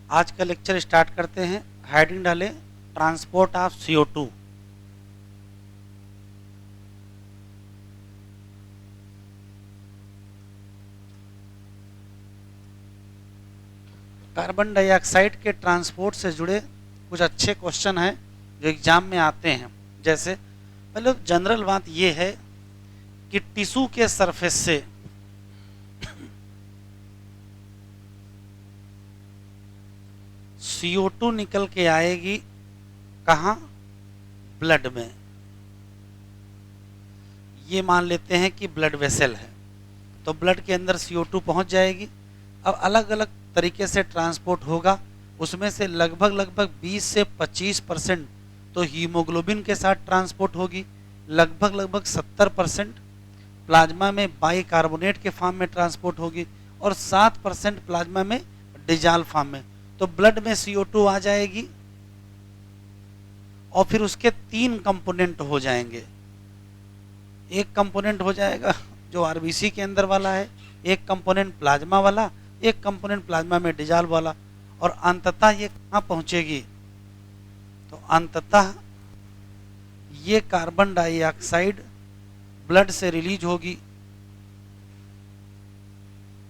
आज का lecture start करते हैं। हेडिंग डालें transport of CO2। Carbon dioxide के ट्रांसपोर्ट से जुड़े कुछ अच्छे क्वेश्चन हैं जो एग्जाम में आते हैं। जैसे पहले जनरल बात यह है कि टिश्यू के सरफेस से CO2 निकल के आएगी कहाँ? ब्लड में। ये मान लेते हैं कि ब्लड वेसल है, तो ब्लड के अंदर CO2 पहुंच जाएगी। अब अलग अलग तरीके से ट्रांसपोर्ट होगा, उसमें से लगभग 20 से 25% तो हीमोग्लोबिन के साथ ट्रांसपोर्ट होगी, लगभग 70% प्लाज्मा में बाइकार्बोनेट के फॉर्म में ट्रांसपोर्ट होगी और 7% प्लाज्मा में डिजॉल्व फॉर्म में। तो ब्लड में CO2 आ जाएगी और फिर उसके 3 कंपोनेंट हो जाएंगे। एक कंपोनेंट हो जाएगा जो RBC के अंदर वाला है, एक कंपोनेंट प्लाज्मा वाला, एक कंपोनेंट प्लाज्मा में डिजॉल्व वाला, और अंततः ये कहाँ पहुंचेगी? तो अंततः ये कार्बन डाइऑक्साइड ब्लड से रिलीज होगी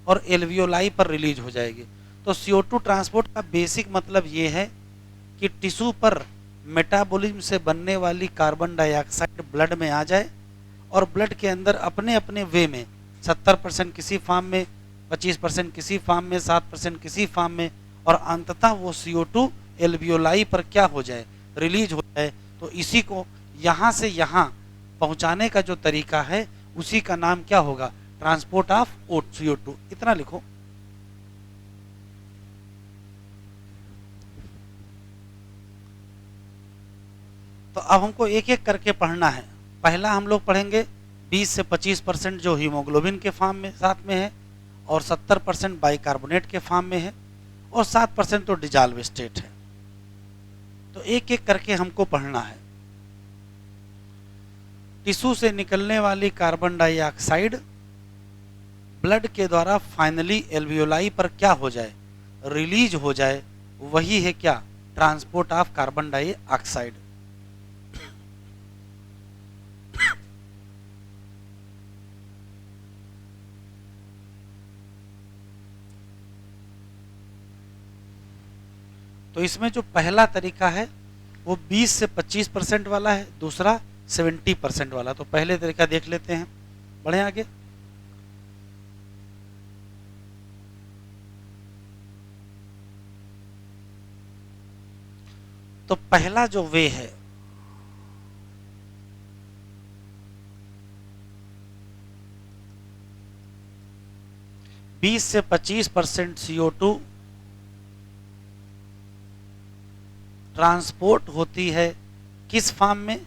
और एल्वियोलाई पर रिलीज हो जाएगी। तो CO2 ट्रांसपोर्ट का बेसिक मतलब ये है कि टिश्यू पर मेटाबॉलिज्म से बनने वाली कार्बन डाइऑक्साइड ब्लड में आ जाए और ब्लड के अंदर अपने अपने वे में 70% किसी फॉर्म में, 25% किसी फॉर्म में, 7% किसी फॉर्म में, और अंततः वो CO2 एल्वियोलाई पर क्या हो जाए? रिलीज हो जाए। तो इसी को यहाँ से यहाँ पहुँचाने का जो तरीका है उसी का नाम क्या होगा? Transport of CO2। इतना लिखो। तो अब हमको एक एक करके पढ़ना है। पहला हम लोग पढ़ेंगे 20 से 25% जो हीमोग्लोबिन के फॉर्म में साथ में है, और 70% बाइकार्बोनेट के फॉर्म में है, और 7% तो डिजॉल्व स्टेट है। तो एक एक करके हमको पढ़ना है। टिश्यू से निकलने वाली कार्बन डाइऑक्साइड ब्लड के द्वारा फाइनली एल्वियोलाई पर क्या हो जाए? रिलीज हो जाए। वही है क्या? Transport of carbon dioxide. तो इसमें जो पहला तरीका है वो 20 से 25% वाला है, दूसरा 70% वाला। तो पहले तरीका देख लेते हैं, बढ़े आगे। तो पहला जो वे है बीस से 25% CO2 ट्रांसपोर्ट होती है किस फॉर्म में?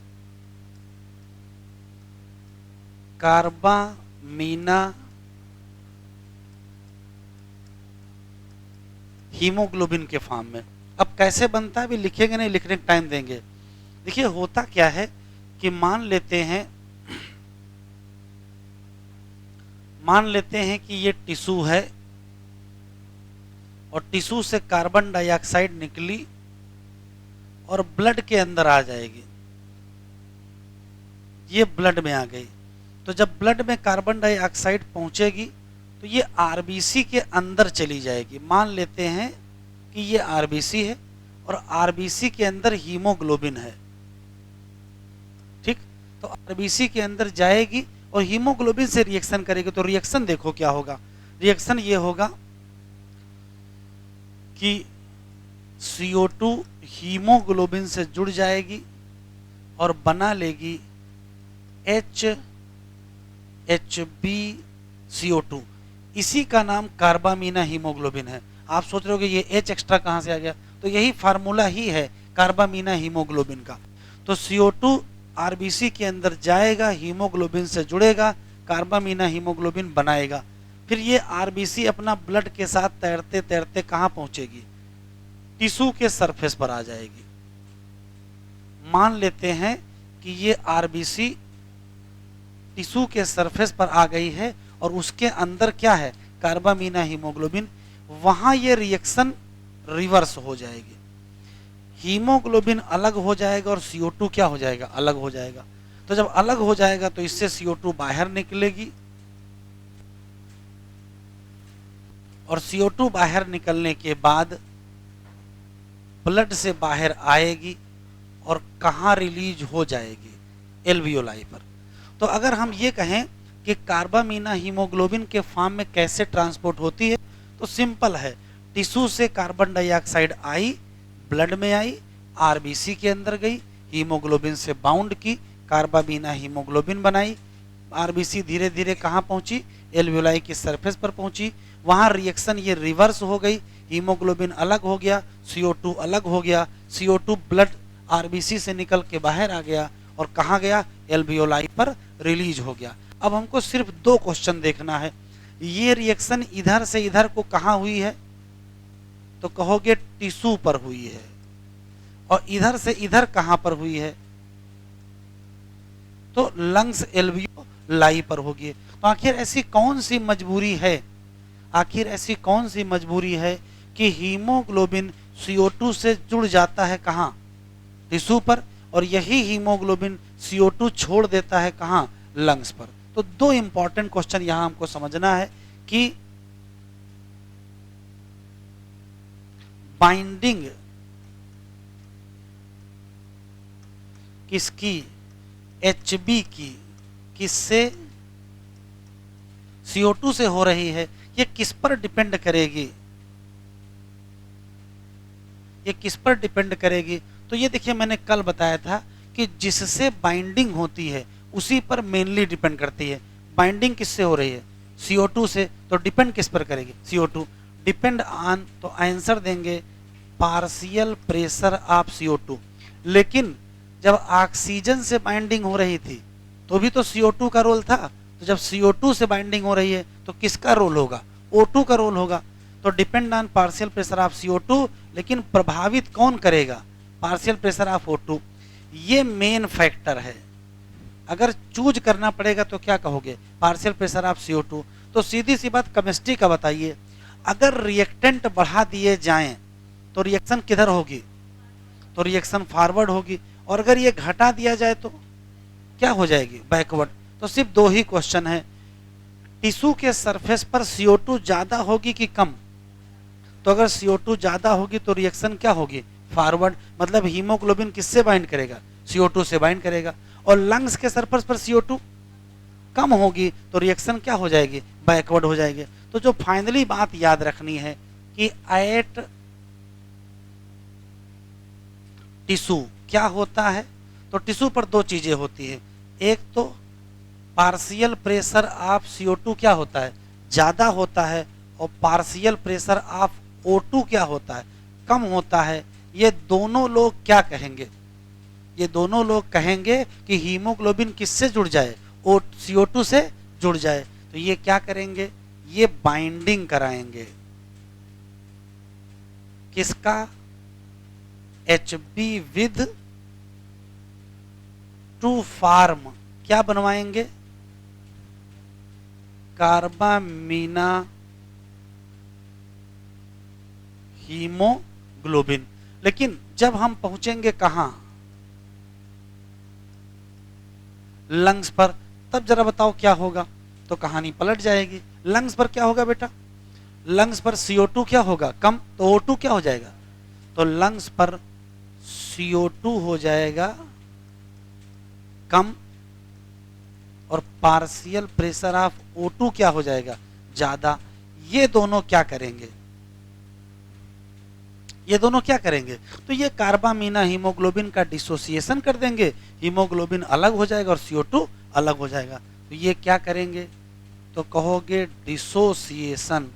कार्बामीना हीमोग्लोबिन के फॉर्म में। अब कैसे बनता है भी लिखेंगे नहीं, लिखने का टाइम देंगे। देखिए होता क्या है कि मान लेते हैं कि ये टिश्यू है और टिश्यू से कार्बन डाइऑक्साइड निकली और ब्लड के अंदर आ जाएगी। ये ब्लड में आ गई। तो जब ब्लड में कार्बन डाइऑक्साइड पहुंचेगी तो ये RBC के अंदर चली जाएगी। मान लेते हैं कि ये RBC है और RBC के अंदर हीमोग्लोबिन है, ठीक। तो RBC के अंदर जाएगी और हीमोग्लोबिन से रिएक्शन करेगी। तो रिएक्शन देखो क्या होगा? रिएक्शन ये होगा कि CO2 हीमोग्लोबिन से जुड़ जाएगी और बना लेगी HBCO2। इसी का नाम कार्बामीना हीमोग्लोबिन है। आप सोच रहे हो कि ये H एक्स्ट्रा कहाँ से आ गया? तो यही फार्मूला ही है कार्बामीना हीमोग्लोबिन का। तो CO2 RBC के अंदर जाएगा, हीमोग्लोबिन से जुड़ेगा, कार्बामीना हीमोग्लोबिन बनाएगा। फिर ये RBC अपना ब्लड के साथ तैरते तैरते कहाँ पहुंचेगी? टिश्यू के सरफेस पर आ जाएगी। मान लेते हैं कि ये RBC टिश्यू के सरफेस पर आ गई है और उसके अंदर क्या है? कार्बामीना हीमोग्लोबिन। वहां ये रिएक्शन रिवर्स हो जाएगी। हीमोग्लोबिन अलग हो जाएगा और CO2 क्या हो जाएगा, अलग हो जाएगा। तो जब अलग हो जाएगा तो इससे CO2 बाहर निकलेगी और CO2 बाहर निकलने के बाद ब्लड से बाहर आएगी और कहाँ रिलीज हो जाएगी, एल्वियोलाई पर। तो अगर हम ये कहें कि कार्बामीना हीमोग्लोबिन के फॉर्म में कैसे ट्रांसपोर्ट होती है, तो सिंपल है, टिश्यू से कार्बन डाइऑक्साइड आई, ब्लड में आई, आरबीसी के अंदर गई, हीमोग्लोबिन से बाउंड की, कार्बामीना हीमोग्लोबिन बनाई, आरबीसी धीरे धीरे कहाँ पहुंची, एल्वियोलाई की सरफेस पर पहुंची, वहां रिएक्शन ये रिवर्स हो गई, हीमोग्लोबिन अलग हो गया, CO2 अलग हो गया, CO2 ब्लड आरबीसी से निकल के बाहर आ गया और कहाँ गया, एल्वियोलाई पर रिलीज हो गया। अब हमको सिर्फ दो क्वेश्चन देखना है, ये रिएक्शन इधर से इधर को कहाँ हुई है, तो कहोगे टिश्यू पर हुई है, और इधर से इधर कहाँ पर हुई है, तो लंग्स एल्वियोलाई पर होगी। तो आखिर ऐसी कौन सी मजबूरी है, आखिर ऐसी कौन सी मजबूरी है कि हीमोग्लोबिन CO2 से जुड़ जाता है कहाँ, टिश्यू पर, और यही हीमोग्लोबिन CO2 छोड़ देता है कहाँ, लंग्स पर। तो दो इंपॉर्टेंट क्वेश्चन यहां हमको समझना है कि बाइंडिंग किसकी, HB की, किससे, CO2 से हो रही है, ये किस पर डिपेंड करेगी, ये किस पर डिपेंड करेगी। तो ये देखिए मैंने कल बताया था कि जिससे बाइंडिंग होती है उसी पर मेनली डिपेंड करती है। बाइंडिंग किससे हो रही है, CO2 से, तो डिपेंड किस पर करेगी, CO2, डिपेंड ऑन, तो आंसर देंगे पार्शियल प्रेशर ऑफ CO2। लेकिन जब ऑक्सीजन से बाइंडिंग हो रही थी तो भी तो CO2 का रोल था, तो जब CO2 से बाइंडिंग हो रही है तो किसका रोल होगा, O2 का रोल होगा। तो depend on partial pressure of CO2, लेकिन प्रभावित कौन करेगा, पार्शियल प्रेशर ऑफ O2। ये मेन फैक्टर है। अगर चूज करना पड़ेगा तो क्या कहोगे, पार्शियल प्रेशर ऑफ CO2। तो सीधी सी बात केमिस्ट्री का बताइए, अगर रिएक्टेंट बढ़ा दिए जाएं तो रिएक्शन किधर होगी, तो रिएक्शन फॉरवर्ड होगी, और अगर ये घटा दिया जाए तो क्या हो जाएगी, बैकवर्ड। तो सिर्फ दो ही क्वेश्चन है, टिश्यू के सरफेस पर CO2 ज्यादा होगी कि कम, तो अगर CO2 ज्यादा होगी तो रिएक्शन क्या होगी, फॉरवर्ड, मतलब हीमोग्लोबिन किससे बाइंड करेगा, CO2 से बाइंड करेगा, और लंग्स के सरफेस पर CO2 कम होगी तो रिएक्शन क्या हो जाएगी, बैकवर्ड हो जाएगी। तो जो फाइनली बात याद रखनी है कि एट टिश्यू क्या होता है, तो टिश्यू पर दो चीजें होती है, एक तो पार्शियल प्रेशर ऑफ CO2 क्या होता है, ज्यादा होता है, और पार्शियल प्रेशर ऑफ O2 क्या होता है, कम होता है। ये दोनों लोग क्या कहेंगे, ये दोनों लोग कहेंगे कि हीमोग्लोबिन किससे जुड़ जाए, CO2 से जुड़ जाए। तो ये क्या करेंगे, ये बाइंडिंग कराएंगे, किसका, HB विद टू फॉर्म, क्या बनवाएंगे, कार्बामीना हीमोग्लोबिन। लेकिन जब हम पहुंचेंगे कहां, लंग्स पर, तब जरा बताओ क्या होगा, तो कहानी पलट जाएगी। लंग्स पर क्या होगा बेटा, लंग्स पर CO2 क्या होगा, कम, तो O2 क्या हो जाएगा, तो लंग्स पर CO2 हो जाएगा कम, और पार्शियल प्रेशर ऑफ O2 क्या हो जाएगा, ज्यादा। ये दोनों क्या करेंगे, ये दोनों क्या करेंगे, तो ये कार्बामीना हीमोग्लोबिन का डिसोसिएशन कर देंगे, हीमोग्लोबिन अलग हो जाएगा और CO2 अलग हो जाएगा। तो ये क्या करेंगे, तो कहोगे डिसोसिएशन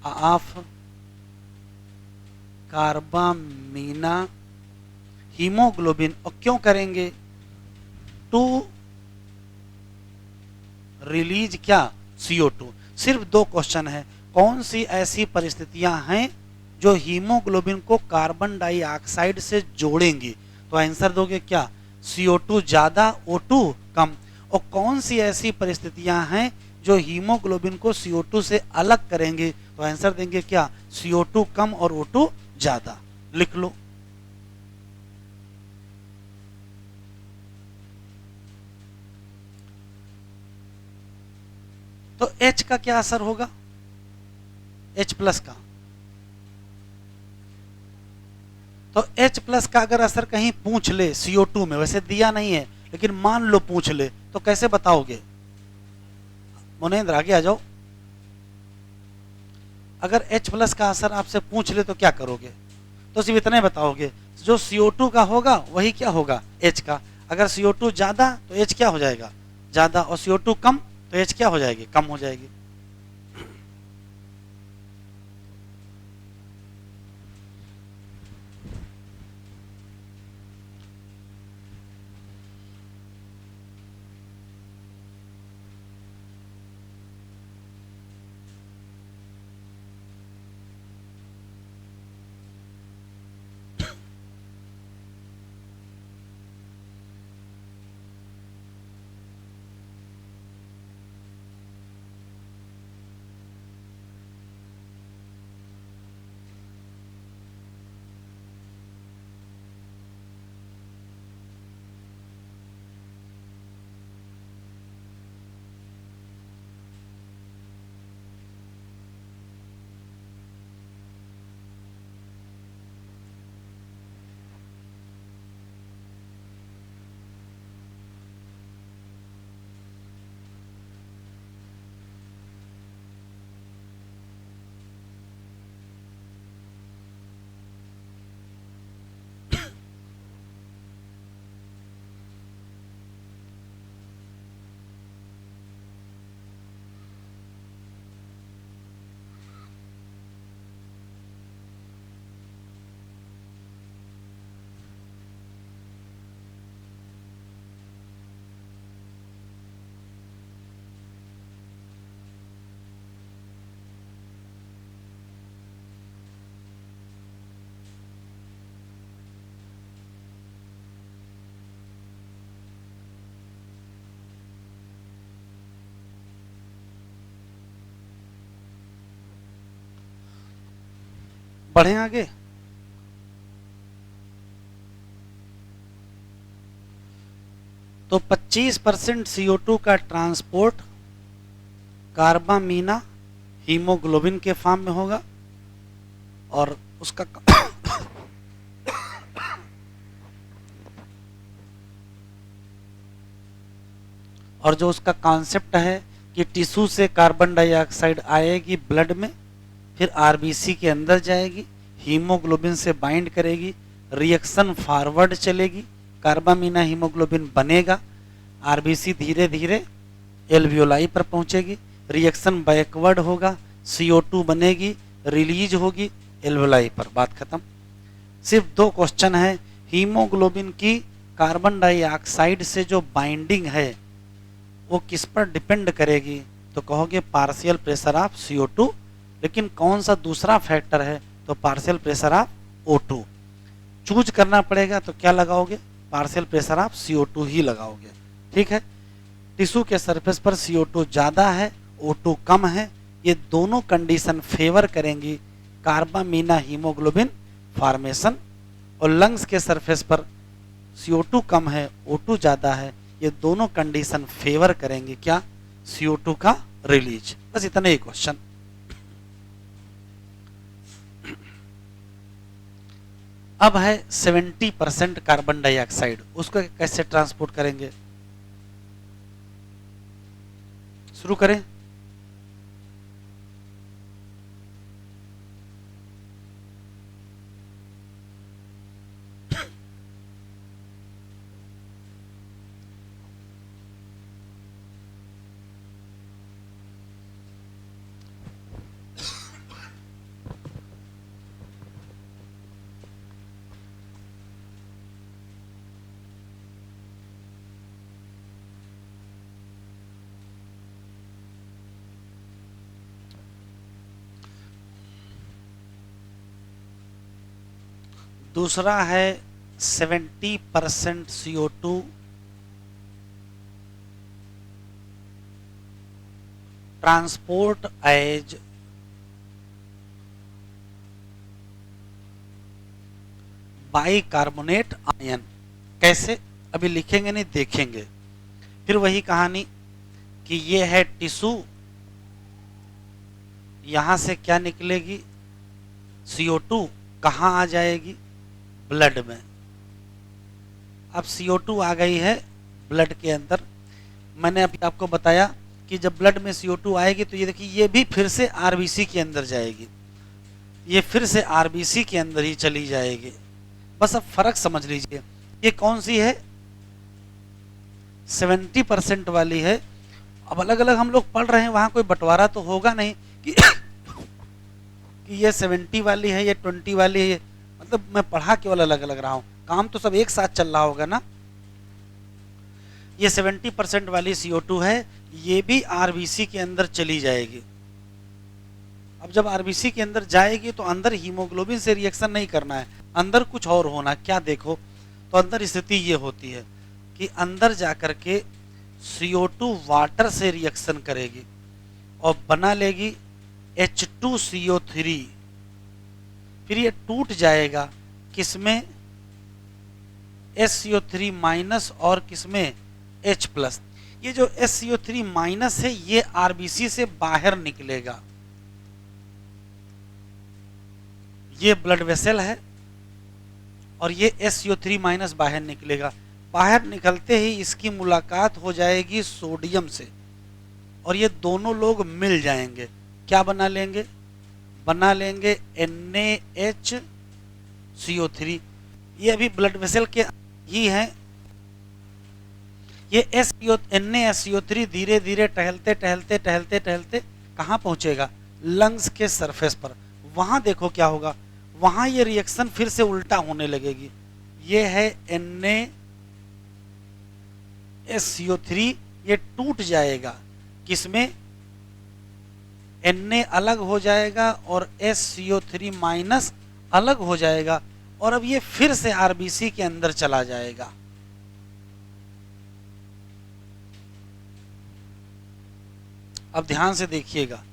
ऑफ कार्बामीना हीमोग्लोबिन, और क्यों करेंगे, टू रिलीज क्या, CO2। सिर्फ दो क्वेश्चन है, कौन सी ऐसी परिस्थितियां हैं जो हीमोग्लोबिन को कार्बन डाइऑक्साइड से जोड़ेंगी, तो आंसर दोगे क्या, CO2 ज्यादा O2 कम। और कौन सी ऐसी परिस्थितियां हैं जो हीमोग्लोबिन को CO2 से अलग करेंगे। तो आंसर देंगे क्या, CO2 कम और O2 ज्यादा। लिख लो। तो H का क्या असर होगा, H प्लस का। तो H प्लस का अगर असर कहीं पूछ ले CO2 में, वैसे दिया नहीं है लेकिन मान लो पूछ ले, तो कैसे बताओगे। मुनेंद्र आगे आ जाओ। अगर H प्लस का असर आपसे पूछ ले तो क्या करोगे, तो सिर्फ इतना ही बताओगे, जो CO2 का होगा वही क्या होगा, H का। अगर CO2 ज्यादा तो H क्या हो जाएगा, ज्यादा, और CO2 कम तो H क्या हो जाएगी, कम हो जाएगी। बढ़े आगे। तो 25% CO2 का ट्रांसपोर्ट कार्बामीना हीमोग्लोबिन के फॉर्म में होगा, और उसका और जो उसका कॉन्सेप्ट है कि टिश्यू से कार्बन डाइऑक्साइड आएगी ब्लड में, फिर आरबीसी के अंदर जाएगी, हीमोग्लोबिन से बाइंड करेगी, रिएक्शन फॉरवर्ड चलेगी, कार्बामीना हीमोग्लोबिन बनेगा, आरबीसी धीरे धीरे एल्वियोलाई पर पहुंचेगी, रिएक्शन बैकवर्ड होगा, CO2 बनेगी, रिलीज होगी एल्वियोलाई पर, बात खत्म। सिर्फ दो क्वेश्चन है, हीमोग्लोबिन की कार्बन डाइऑक्साइड से जो बाइंडिंग है वो किस पर डिपेंड करेगी, तो कहोगे पार्शियल प्रेशर ऑफ CO2, लेकिन कौन सा दूसरा फैक्टर है, तो partial pressure of O2। Choose करना पड़ेगा तो क्या लगाओगे, पार्शियल प्रेशर ऑफ CO2 ही लगाओगे। ठीक है, टिश्यू के सरफेस पर CO2 ज्यादा है, O2 कम है, ये दोनों कंडीशन फेवर करेंगी कार्बामीना हीमोग्लोबिन फॉर्मेशन, और लंग्स के सरफेस पर CO2 कम है, O2 ज्यादा है, ये दोनों कंडीशन फेवर करेंगे क्या, CO2 का रिलीज। बस इतना ही क्वेश्चन। अब है 70% कार्बन डाइऑक्साइड, उसको कैसे ट्रांसपोर्ट करेंगे, शुरू करें। दूसरा है 70% CO2 transport as bicarbonate ion. कैसे, अभी लिखेंगे नहीं, देखेंगे। फिर वही कहानी कि ये है टिश्यू, यहां से क्या निकलेगी, CO2 कहां आ जाएगी, ब्लड में। अब CO2 आ गई है ब्लड के अंदर। मैंने अभी आपको बताया कि जब ब्लड में CO2 आएगी तो ये देखिए, ये भी फिर से RBC के अंदर जाएगी, ये फिर से RBC के अंदर ही चली जाएगी। बस अब फर्क समझ लीजिए, ये कौन सी है, 70% वाली है। अब अलग अलग हम लोग पढ़ रहे हैं, वहां कोई बंटवारा तो होगा नहीं कि कि ये 70 वाली है, ये 20 वाली है, मतलब मैं पढ़ा केवल अलग अलग रहा हूं, काम तो सब एक साथ चल रहा होगा ना। ये 70% वाली CO2 है, ये भी RBC के अंदर चली जाएगी। अब जब RBC के अंदर जाएगी तो अंदर हीमोग्लोबिन से रिएक्शन नहीं करना है, अंदर कुछ और होना। क्या देखो, तो अंदर स्थिति ये होती है कि अंदर जाकर के CO2 वाटर से रिएक्शन करेगी और बना लेगी H2CO3। फिर ये टूट जाएगा किसमें, SCO3 माइनस और किसमें, H+। ये जो SCO3 माइनस है ये RBC से बाहर निकलेगा, ये ब्लड वेसल है और ये SCO3 माइनस बाहर निकलेगा। बाहर निकलते ही इसकी मुलाकात हो जाएगी सोडियम से और ये दोनों लोग मिल जाएंगे, क्या बना लेंगे, बना लेंगे NaHCO3। ये अभी ब्लड वेसल के ही है। ये NaSCO3 धीरे धीरे टहलते टहलते टहलते टहलते कहाँ पहुंचेगा, लंग्स के सरफेस पर। वहां देखो क्या होगा, वहां ये रिएक्शन फिर से उल्टा होने लगेगी। ये है NaSCO3, ये टूट जाएगा किसमें, Na अलग हो जाएगा और SCO3 माइनस अलग हो जाएगा और अब ये फिर से RBC के अंदर चला जाएगा। अब ध्यान से देखिएगा,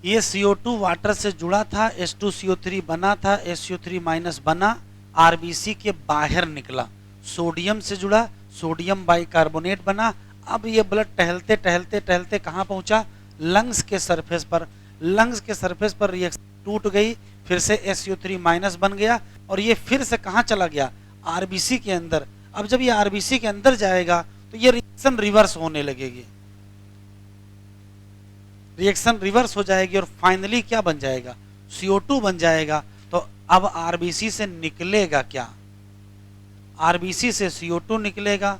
ये CO2 वाटर से जुड़ा था, H2CO3 बना था, SCO3 माइनस बना, RBC के बाहर निकला, सोडियम से जुड़ा, सोडियम बाइकार्बोनेट बना। अब ये ब्लड टहलते टहलते टहलते कहाँ पहुंचा, लंग्स के सरफेस पर। लंग्स के सरफेस पर रिएक्शन टूट गई, फिर से SCO3 माइनस बन गया और ये फिर से कहाँ चला गया, RBC के अंदर। अब जब ये RBC के अंदर जाएगा तो ये रिएक्शन रिवर्स होने लगेगी, रिएक्शन रिवर्स हो जाएगी और फाइनली क्या बन जाएगा, CO2 बन जाएगा। तो अब RBC से निकलेगा क्या, RBC से CO2 निकलेगा,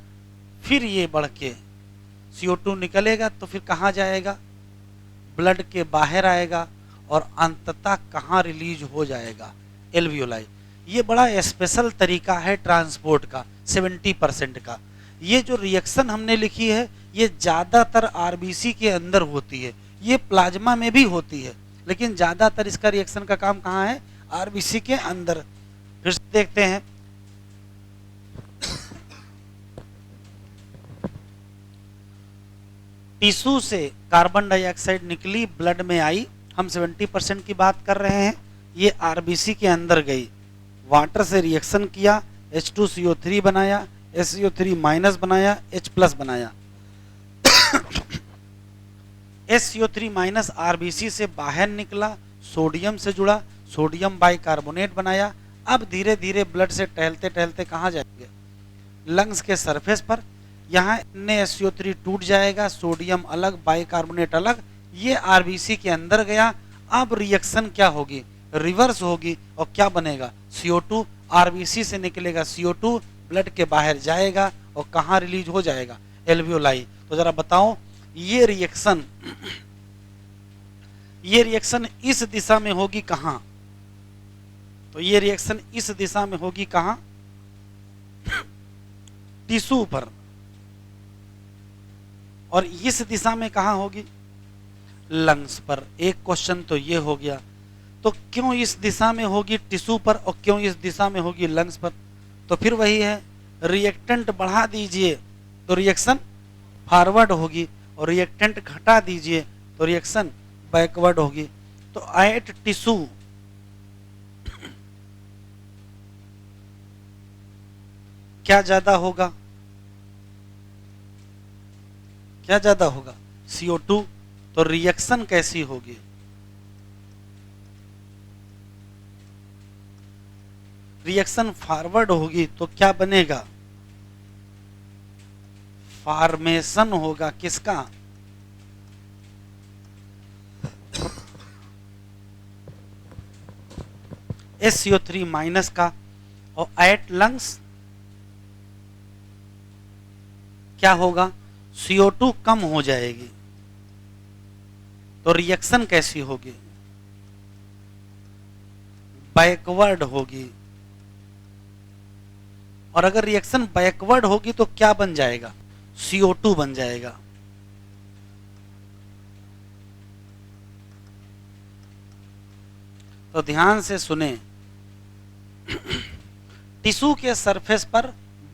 फिर ये बढ़ के CO2 निकलेगा तो फिर कहाँ जाएगा, ब्लड के बाहर आएगा और अंततः कहाँ रिलीज हो जाएगा, एल्वियोलाई। ये बड़ा स्पेशल तरीका है ट्रांसपोर्ट का, 70% का। ये जो रिएक्शन हमने लिखी है ये ज़्यादातर RBC के अंदर होती है, ये प्लाज्मा में भी होती है, लेकिन ज़्यादातर इसका रिएक्शन का काम कहाँ है, RBC के अंदर। फिर से देखते हैं, टिश्यू से कार्बन डाइऑक्साइड निकली, ब्लड में आई, हम 70% की बात कर रहे हैं। ये RBC के अंदर गई, वाटर से रिएक्शन किया, H2CO3 बनाया, SCO3 माइनस बनाया, H+ बनाया। SCO3 माइनस RBC से बाहर निकला, सोडियम से जुड़ा, सोडियम बाइकार्बोनेट बनाया। अब धीरे धीरे ब्लड से टहलते टहलते कहाँ जाएंगे, लंग्स के सरफेस पर। यहाँ NaSCO3 टूट जाएगा, सोडियम अलग, बाइकार्बोनेट अलग, ये RBC के अंदर गया। अब रिएक्शन क्या होगी, रिवर्स होगी और क्या बनेगा, CO2। RBC से निकलेगा CO2, ब्लड के बाहर जाएगा और कहाँ रिलीज हो जाएगा, एल्वियोलाई। तो जरा बताओ, ये रिएक्शन इस दिशा में होगी कहाँ, तो ये रिएक्शन इस दिशा में होगी कहाँ, टिश्यू पर। और इस दिशा में कहाँ होगी, लंग्स पर। एक क्वेश्चन तो ये हो गया। तो क्यों इस दिशा में होगी टिश्यू पर और क्यों इस दिशा में होगी लंग्स पर, तो फिर वही है, रिएक्टेंट बढ़ा दीजिए तो रिएक्शन फॉरवर्ड होगी और रिएक्टेंट घटा दीजिए तो रिएक्शन बैकवर्ड होगी। तो एट टिश्यू क्या ज्यादा होगा, क्या ज्यादा होगा, CO2। तो रिएक्शन कैसी होगी, रिएक्शन फॉरवर्ड होगी तो क्या बनेगा, फॉर्मेशन होगा किसका, SCO3 माइनस का। और एट लंग्स क्या होगा, CO2 कम हो जाएगी। तो रिएक्शन कैसी होगी, बैकवर्ड होगी। और अगर रिएक्शन बैकवर्ड होगी तो क्या बन जाएगा, CO2 बन जाएगा। तो ध्यान से सुने, टिश्यू के सरफेस पर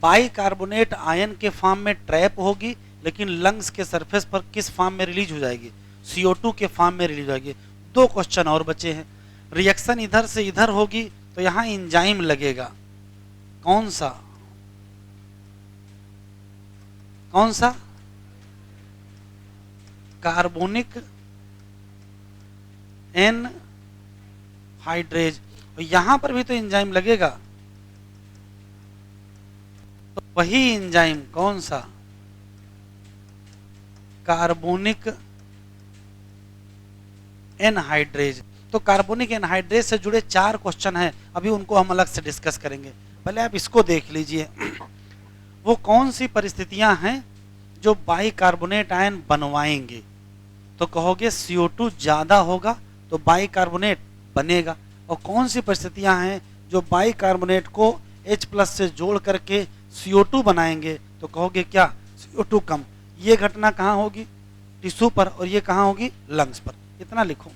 बाइकार्बोनेट आयन के फॉर्म में ट्रैप होगी, लेकिन लंग्स के सरफेस पर किस फॉर्म में रिलीज हो जाएगी, CO2 के फॉर्म में रिलीज हो जाएगी। दो क्वेश्चन और बचे हैं। रिएक्शन इधर से इधर होगी तो यहां एंजाइम लगेगा, कौन सा, कौन सा, कार्बोनिक एनहाइड्रेज। यहां पर भी तो एंजाइम लगेगा, तो वही एंजाइम कौन सा, कार्बोनिक एनहाइड्रेज। तो कार्बोनिक एनहाइड्रेज से जुड़े 4 क्वेश्चन हैं, अभी उनको हम अलग से डिस्कस करेंगे। पहले आप इसको देख लीजिए, वो कौन सी परिस्थितियां हैं जो बाइकार्बोनेट आयन बनवाएंगे। तो कहोगे CO2 ज्यादा होगा तो बाइकार्बोनेट बनेगा। और कौन सी परिस्थितियां हैं जो बाइकार्बोनेट को H+ से जोड़ करके CO2 बनाएंगे, तो कहोगे क्या, CO2 कम। ये घटना कहाँ होगी, टिश्यू पर, और ये कहाँ होगी, लंग्स पर। इतना लिखो।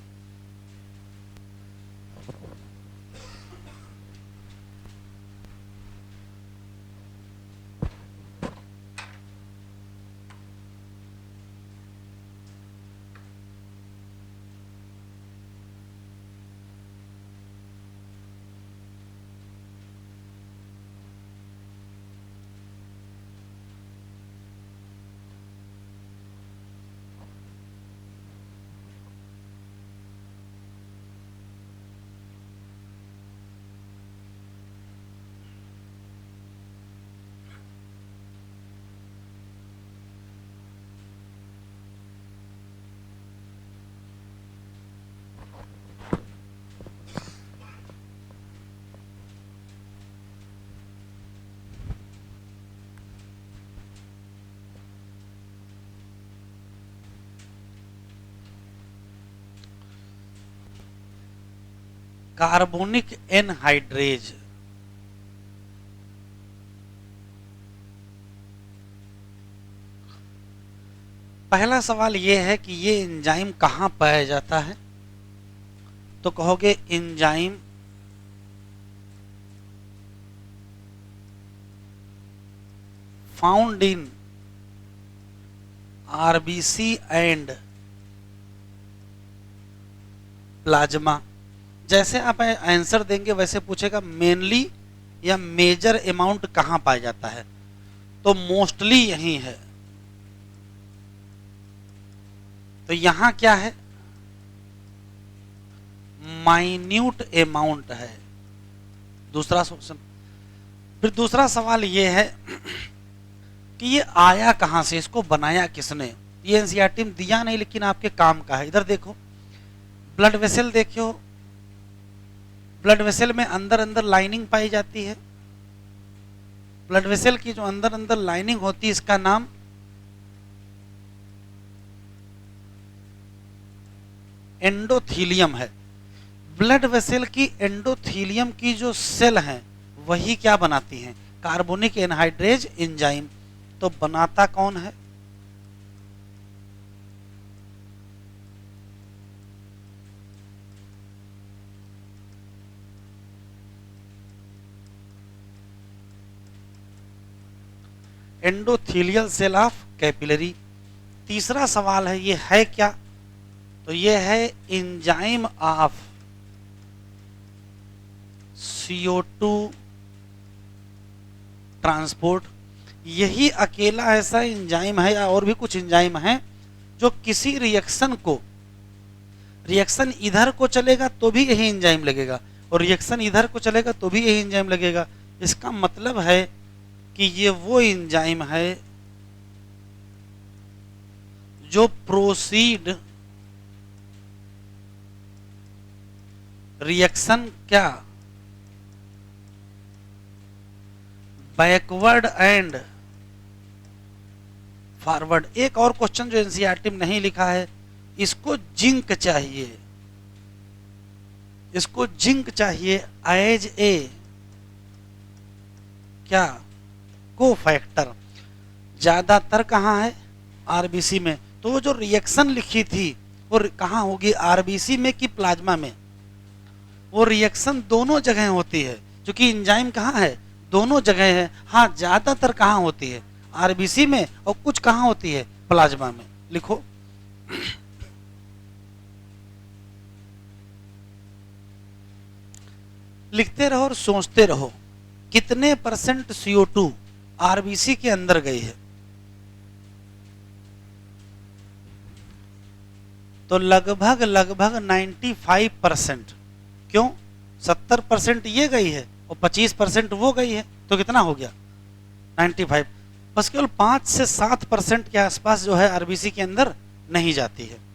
कार्बोनिक एनहाइड्रेज, पहला सवाल यह है कि ये एंजाइम कहां पाया जाता है। तो कहोगे enzyme found in RBC and plasma. जैसे आप आंसर देंगे वैसे पूछेगा मेनली या मेजर अमाउंट कहां पाया जाता है, तो मोस्टली यही है। तो यहां क्या है, माइन्यूट अमाउंट है, दूसरा क्वेश्चन। फिर दूसरा सवाल यह है कि ये आया कहां से, इसको बनाया किसने। ये एनसीईआरटी में दिया नहीं लेकिन आपके काम का है। इधर देखो, ब्लड वेसल देखियो, ब्लड वेसल में अंदर अंदर लाइनिंग पाई जाती है। ब्लड वेसल की जो अंदर अंदर लाइनिंग होती है इसका नाम एंडोथीलियम है। ब्लड वेसल की एंडोथीलियम की जो सेल हैं वही क्या बनाती हैं, कार्बोनिक एनहाइड्रेज एंजाइम। तो बनाता कौन है, एंडोथीलियल सेल ऑफ कैपिलरी। तीसरा सवाल है ये है क्या, तो ये है एंजाइम ऑफ CO2 ट्रांसपोर्ट। यही अकेला ऐसा एंजाइम है, या और भी कुछ एंजाइम है, जो किसी रिएक्शन को, रिएक्शन इधर को चलेगा तो भी यही एंजाइम लगेगा, और रिएक्शन इधर को चलेगा तो भी यही एंजाइम लगेगा। इसका मतलब है कि ये वो एंजाइम है जो प्रोसीड रिएक्शन क्या, बैकवर्ड एंड फॉरवर्ड। एक और क्वेश्चन जो एनसीईआरटी में नहीं लिखा है, इसको जिंक चाहिए, इसको जिंक चाहिए एज ए क्या, को फैक्टर। ज्यादातर कहाँ है, आरबीसी में। तो वो जो रिएक्शन लिखी थी वो कहाँ होगी, आरबीसी में कि प्लाज्मा में। वो रिएक्शन दोनों जगह होती है, क्योंकि एंजाइम कहाँ है, दोनों जगह है। हाँ, ज्यादातर कहाँ होती है, आरबीसी में, और कुछ कहाँ होती है, प्लाज्मा में। लिखो लिखते रहो और सोचते रहो, कितने परसेंट CO2 आरबीसी के अंदर गई है। तो लगभग 95%। क्यों, 70% ये गई है और 25% वो गई है, तो कितना हो गया, 95। बस केवल 5 से 7% के आसपास जो है आरबीसी के अंदर नहीं जाती है।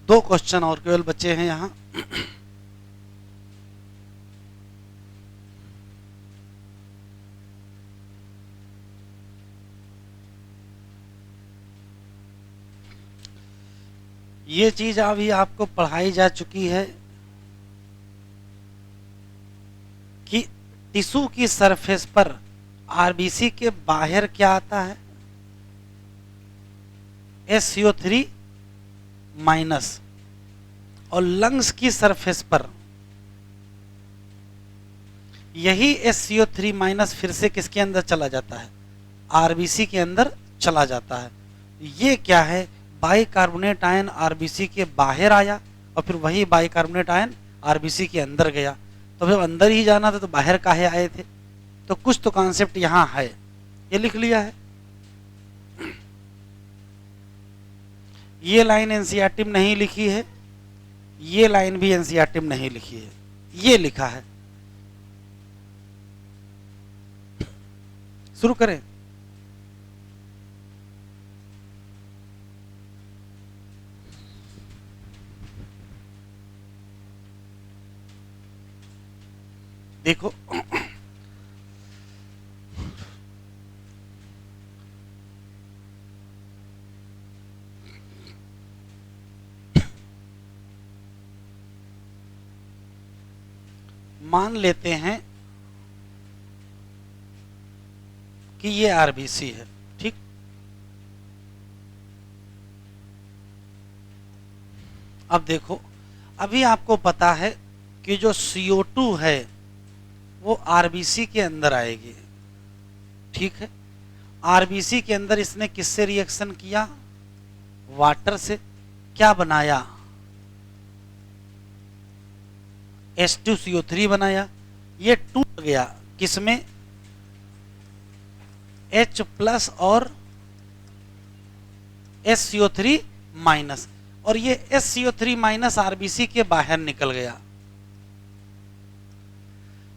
दो क्वेश्चन और केवल बचे हैं यहां। ये चीज अभी आपको पढ़ाई जा चुकी है कि टिश्यू की सरफेस पर आरबीसी के बाहर क्या आता है, SCO3 माइनस, और लंग्स की सरफेस पर यही SCO3 माइनस फिर से किसके अंदर चला जाता है, आरबीसी के अंदर चला जाता है। ये क्या है, बाइकार्बोनेट आयन आरबीसी के बाहर आया और फिर वही बाइकार्बोनेट आयन आरबीसी के अंदर गया। तो जब अंदर ही जाना था तो बाहर काहे आए थे, तो कुछ तो कॉन्सेप्ट यहां है, ये लिख लिया है। ये लाइन एनसीईआरटी में नहीं लिखी है, ये लाइन भी एनसीईआरटी में नहीं लिखी है, ये लिखा है। शुरू करें। देखो मान लेते हैं कि ये आरबीसी है, ठीक। अब देखो, अभी आपको पता है कि जो CO2 है वो आरबीसी के अंदर आएगी, ठीक है। आरबीसी के अंदर इसने किससे रिएक्शन किया, वाटर से। क्या बनाया, H2CO3 बनाया। ये टूट गया, किसमें, H+ और SCO3 माइनस, और ये SCO3 माइनस आरबीसी के बाहर निकल गया।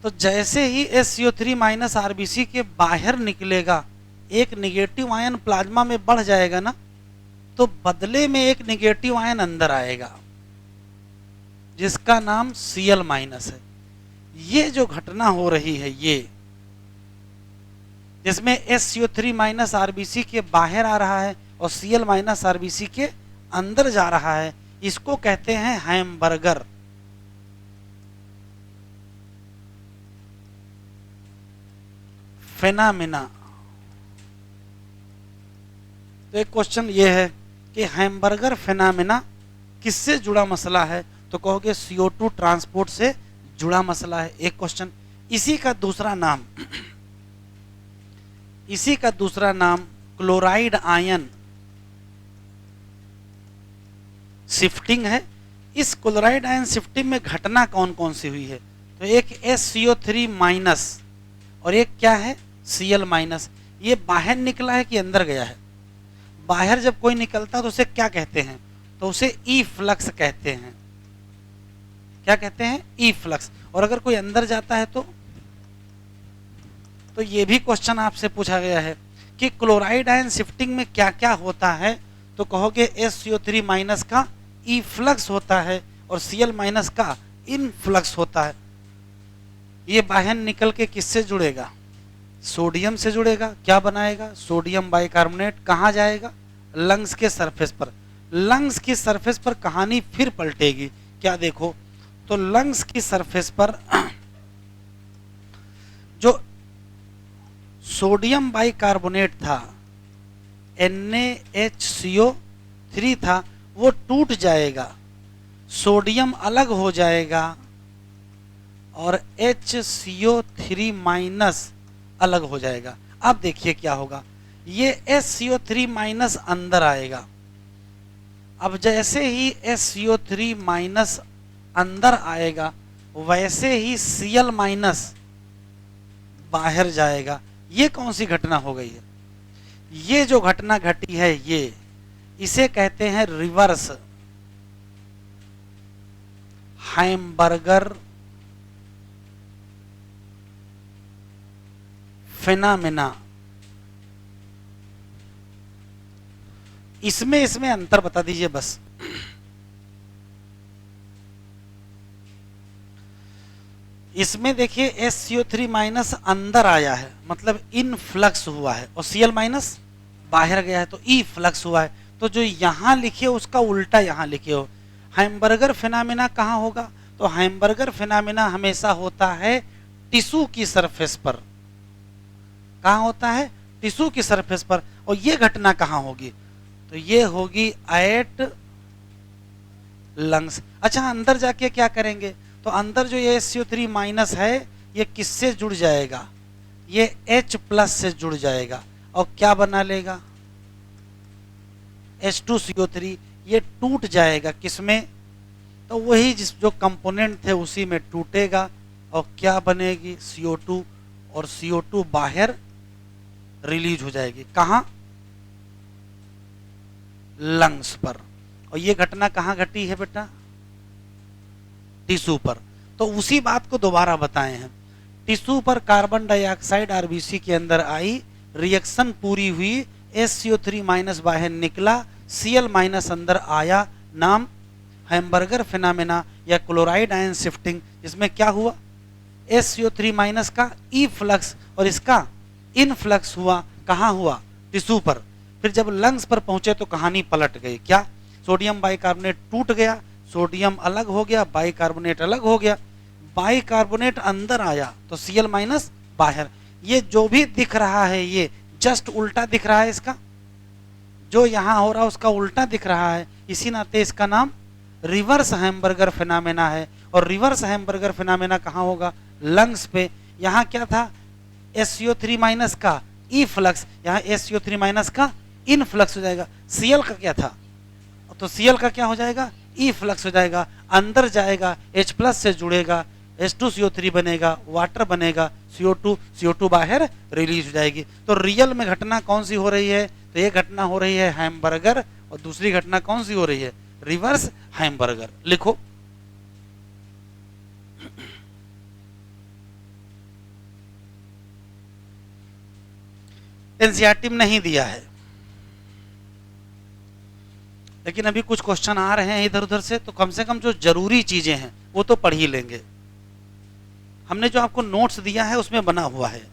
तो जैसे ही SCO3 माइनस आरबीसी के बाहर निकलेगा, एक निगेटिव आयन प्लाज्मा में बढ़ जाएगा ना, तो बदले में एक निगेटिव आयन अंदर आएगा जिसका नाम Cl- है। ये जो घटना हो रही है, ये जिसमें SCO3 माइनस आरबीसी के बाहर आ रहा है और Cl- आरबीसी के अंदर जा रहा है, इसको कहते हैं हैमबर्गर। फेनामिना। तो एक क्वेश्चन ये है कि हैमबर्गर फेनामिना किससे जुड़ा मसला है, तो कहोगे CO2 ट्रांसपोर्ट से जुड़ा मसला है, एक क्वेश्चन। इसी का दूसरा नाम क्लोराइड आयन शिफ्टिंग है। इस क्लोराइड आयन शिफ्टिंग में घटना कौन कौन सी हुई है, तो एक SCO3 माइनस और एक क्या है, Cl-। ये बाहर निकला है कि अंदर गया है? बाहर जब कोई निकलता है तो उसे क्या कहते हैं, तो उसे ई फ्लक्स कहते हैं। क्या कहते हैं, ई फ्लक्स। और अगर कोई अंदर जाता है तो ये भी क्वेश्चन आपसे पूछा गया है कि क्लोराइड आयन शिफ्टिंग में क्या क्या होता है, तो कहोगे SCO3 माइनस का ई फ्लक्स होता है और Cl- का इन फ्लक्स होता है। ये बाहर निकल के किससे जुड़ेगा, सोडियम से जुड़ेगा। क्या बनाएगा, सोडियम बाइकार्बोनेट। कहाँ जाएगा, लंग्स के सरफेस पर। लंग्स की सरफेस पर कहानी फिर पलटेगी। क्या देखो, तो लंग्स की सरफेस पर जो सोडियम बाइकार्बोनेट था, NaHCO3 था, वो टूट जाएगा, सोडियम अलग हो जाएगा और HCO3 माइनस अलग हो जाएगा। अब देखिए क्या होगा, ये SCO3 माइनस अंदर आएगा। अब जैसे ही SCO3 माइनस अंदर आएगा, वैसे ही Cl- बाहर जाएगा। ये कौन सी घटना हो गई है, ये जो घटना घटी है, ये इसे कहते हैं रिवर्स हैमबर्गर फेनामिना। इसमें अंतर बता दीजिए बस। इसमें देखिए SCO3 माइनस अंदर आया है, मतलब इन फ्लक्स हुआ है, और Cl- बाहर गया है, तो ई फ्लक्स हुआ है। तो जो यहां लिखे उसका उल्टा यहां लिखे हो। हैमबर्गर फिनोमेना कहाँ होगा, तो हैमबर्गर फिनोमेना हमेशा होता है टिश्यू की सरफेस पर। कहाँ होता है, टिश्यू की सरफेस पर। और ये घटना कहाँ होगी, तो ये होगी एट लंग्स। अच्छा, अंदर जाके क्या करेंगे, तो अंदर जो ये SCO3 माइनस है, ये किससे जुड़ जाएगा, ये H+ से जुड़ जाएगा और क्या बना लेगा, H2CO3। ये टूट जाएगा किसमें, तो वही जो कंपोनेंट थे उसी में टूटेगा और क्या बनेगी, CO2। और CO2 बाहर रिलीज हो जाएगी। कहाँ, लंग्स पर। और ये घटना कहाँ घटी है बेटा, टिश्यू पर। तो उसी बात को दोबारा बताए हैं। टिश्यू पर कार्बन डाइऑक्साइड आरबीसी के अंदर आई, रिएक्शन पूरी हुई, SCO3 माइनस बाहर निकला, Cl- अंदर आया, नाम हैमबर्गर फिनोमेना या क्लोराइड आयन शिफ्टिंग। इसमें क्या हुआ, SCO3 माइनस का ई फ्लक्स और इसका इन फ्लक्स हुआ। कहाँ हुआ, टिश्यू पर। फिर जब लंग्स पर पहुंचे तो कहानी पलट गई। क्या, सोडियम बाइकार्बोनेट टूट गया, सोडियम अलग हो गया, बाइकार्बोनेट अलग हो गया, बाइकार्बोनेट अंदर आया तो Cl- बाहर। ये जो भी दिख रहा है ये जस्ट उल्टा दिख रहा है, इसका जो यहां हो रहा है उसका उल्टा दिख रहा है। इसी नाते इसका नाम रिवर्स हैमबर्गर फिनोमेना है। और रिवर्स हैमबर्गर फिनोमेना कहाँ होगा, लंग्स पे। यहाँ क्या था, SCO3 माइनस का ई फ्लक्स, यहाँ SCO3 माइनस का इन फ्लक्स हो जाएगा। Cl का क्या था, तो Cl का क्या हो जाएगा, ई फ्लक्स हो जाएगा, अंदर जाएगा, H+ से जुड़ेगा, H2CO3 बनेगा, वाटर बनेगा, CO2 बाहर रिलीज हो जाएगी। तो रियल में घटना कौन सी हो रही है? तो ये घटना हो रही है हैमबर्गर, और दूसरी घटना कौन सी हो रही है? Reverse hamburger. लिखो, एनसीईआरटी में नहीं दिया है, लेकिन अभी कुछ क्वेश्चन आ रहे हैं इधर उधर से, तो कम से कम जो जरूरी चीजें हैं वो तो पढ़ ही लेंगे। हमने जो आपको नोट्स दिया है उसमें बना हुआ है।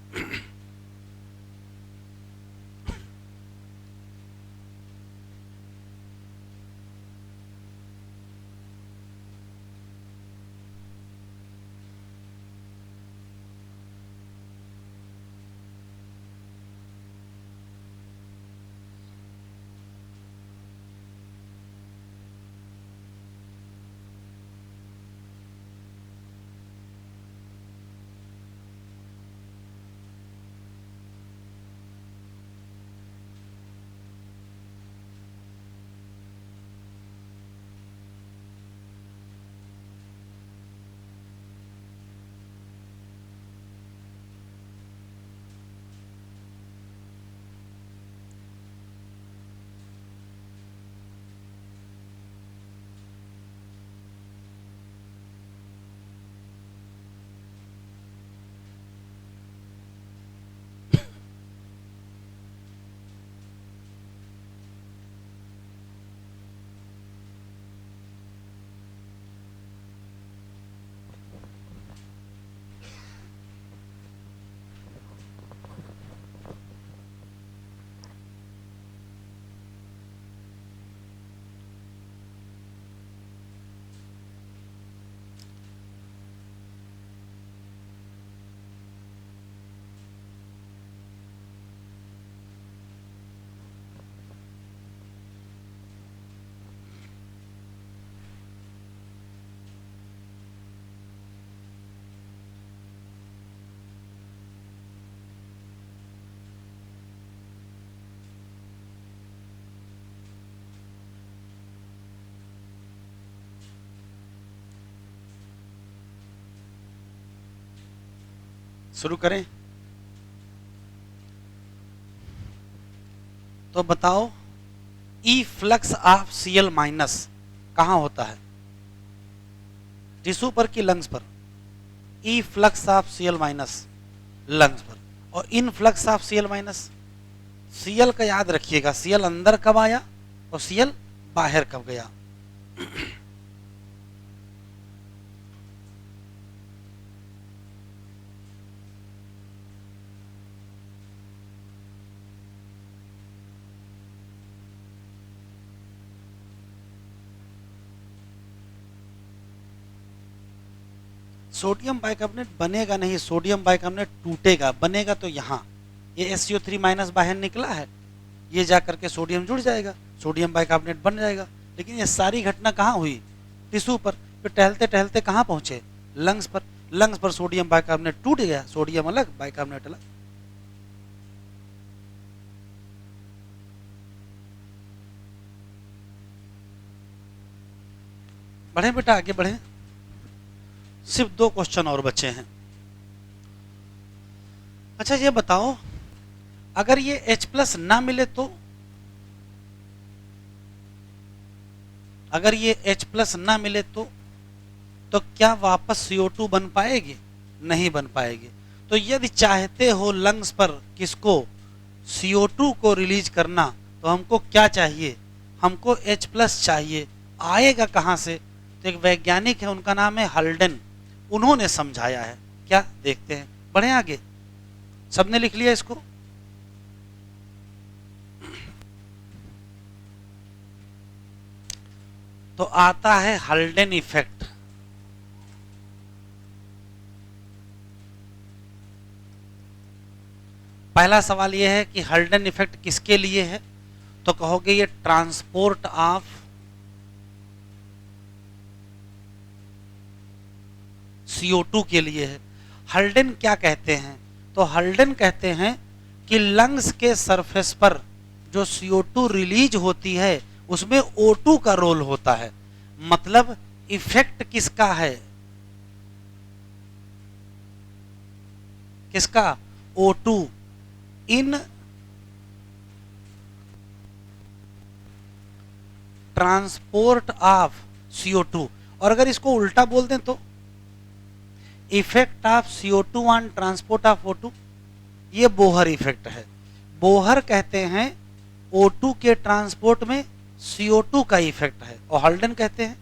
शुरू करें? तो बताओ, efflux of Cl minus कहां होता है? टिश्यू पर कि लंग्स पर? Efflux of Cl minus lungs पर, और influx of Cl minus, Cl का याद रखिएगा, Cl अंदर कब आया और Cl बाहर कब गया। सोडियम बाइकार्बोनेट बनेगा नहीं, सोडियम बाइकार्बोनेट टूटेगा, बनेगा तो यहाँ ये SCO3 माइनस बाहर निकला है, ये जा करके सोडियम जुड़ जाएगा, सोडियम बाइकार्बोनेट बन जाएगा। लेकिन ये सारी घटना कहाँ हुई? टिश्यू पर। फिर टहलते टहलते कहाँ पहुंचे? लंग्स पर। लंग्स पर सोडियम बाइकार्बोनेट टूट गया, सोडियम अलग बाइकार्बोनेट अलग। बढ़े बेटा, आगे बढ़े, सिर्फ 2 क्वेश्चन और बचे हैं। अच्छा ये बताओ, अगर ये H+ ना मिले तो? अगर ये H+ ना मिले तो क्या वापस CO2 बन पाएगी? नहीं बन पाएगी। तो यदि चाहते हो लंग्स पर किसको? CO2 को रिलीज करना, तो हमको क्या चाहिए? हमको H+ चाहिए। आएगा कहां से? तो एक वैज्ञानिक है, उनका नाम है हल्डन, उन्होंने समझाया है। क्या? देखते हैं, बढ़े आगे। सबने लिख लिया इसको? तो आता है हल्डन इफेक्ट। पहला सवाल यह है कि हल्डन इफेक्ट किसके लिए है? तो कहोगे ये ट्रांसपोर्ट ऑफ CO2 के लिए है। हल्डन क्या कहते हैं? तो हल्डन कहते हैं कि लंग्स के सरफेस पर जो CO2 रिलीज होती है उसमें O2 का रोल होता है। मतलब इफेक्ट किसका है? किसका, O2 in transport of CO2। और अगर इसको उल्टा बोल दें तो effect of CO2 on transport of O2, ये बोहर इफेक्ट है। बोहर कहते हैं O2 के ट्रांसपोर्ट में CO2 का इफेक्ट है, और हल्डन कहते हैं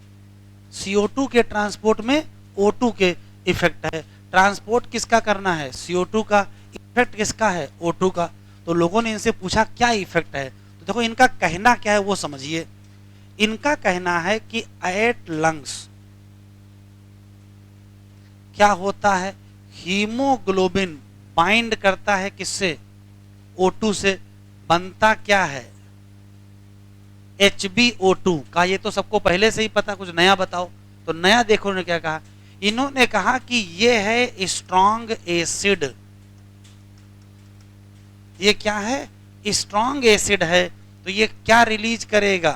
CO2 के ट्रांसपोर्ट में O2 के इफेक्ट है। ट्रांसपोर्ट किसका करना है, CO2 का, इफेक्ट किसका है, O2 का। तो लोगों ने इनसे पूछा क्या इफेक्ट है, तो देखो इनका कहना क्या है वो समझिए। इनका कहना है कि एट लंग्स क्या होता है, हीमोग्लोबिन बाइंड करता है किससे, O2 से, बनता क्या है, HbO2 का। ये तो सबको पहले से ही पता, कुछ नया बताओ। तो नया देखो उन्होंने क्या कहा, इन्होंने कहा कि ये है स्ट्रॉन्ग एसिड। ये क्या है, स्ट्रॉन्ग एसिड है। तो ये क्या रिलीज करेगा,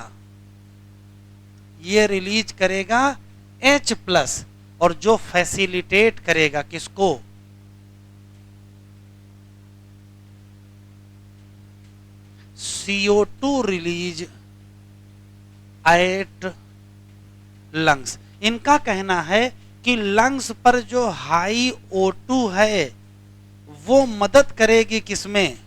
ये रिलीज करेगा H+, और जो फैसिलिटेट करेगा किसको, CO2 रिलीज एट लंग्स। इनका कहना है कि लंग्स पर जो हाई O2 है वो मदद करेगी किसमें,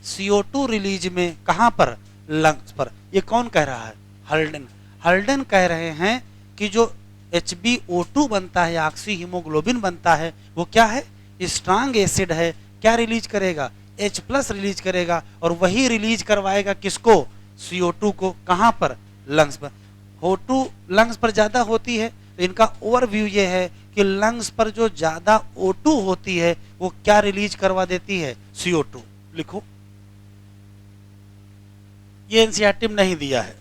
CO2 रिलीज में। कहां पर, लंग्स पर। ये कौन कह रहा है, हल्डन। हल्डन कह रहे हैं कि जो HbO2 बनता है, ऑक्सी हीमोग्लोबिन बनता है, वो क्या है, स्ट्रांग एसिड है। क्या रिलीज करेगा, H+ रिलीज करेगा, और वही रिलीज करवाएगा किसको, CO2 को। कहां पर, लंग्स पर। O2 लंग्स पर ज्यादा होती है। तो इनका ओवरव्यू ये है कि लंग्स पर जो ज्यादा O2 होती है वो क्या रिलीज करवा देती है, CO2। लिखो, ये एनसीईआरटी में नहीं दिया है।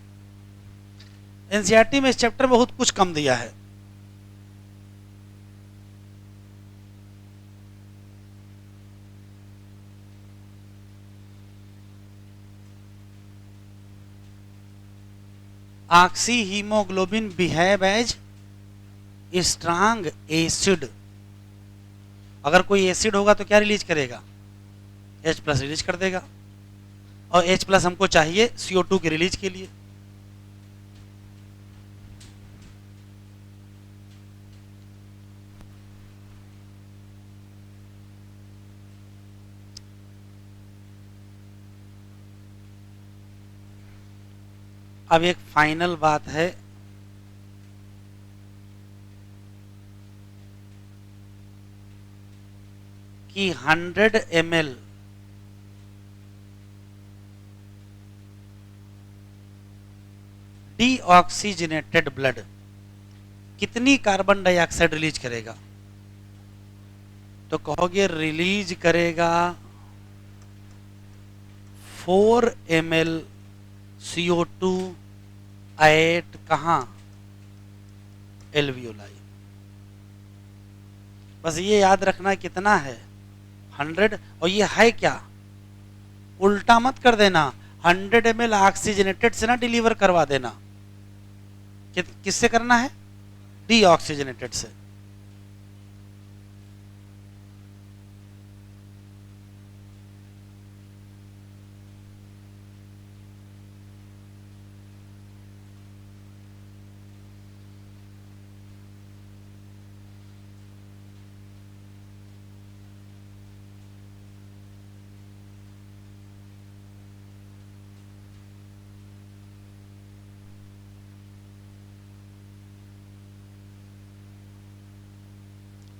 एनसीईआरटी में इस चैप्टर में बहुत कुछ कम दिया है। Oxyhaemoglobin behave as strong acid. अगर कोई एसिड होगा तो क्या रिलीज करेगा, H+ रिलीज कर देगा, और H+ हमको चाहिए CO2 के रिलीज के लिए। अब एक फाइनल बात है, कि 100 ml डीऑक्सीजनेटेड ब्लड कितनी कार्बन डाइऑक्साइड रिलीज करेगा। तो कहोगे रिलीज करेगा 4 ml CO2 एट कहां, एल्वियोलाई। बस ये याद रखना कितना है, 100। और ये है क्या, उल्टा मत कर देना, 100 ml ऑक्सीजनेटेड से ना डिलीवर करवा देना। किससे करना है, डीऑक्सीजनेटेड से।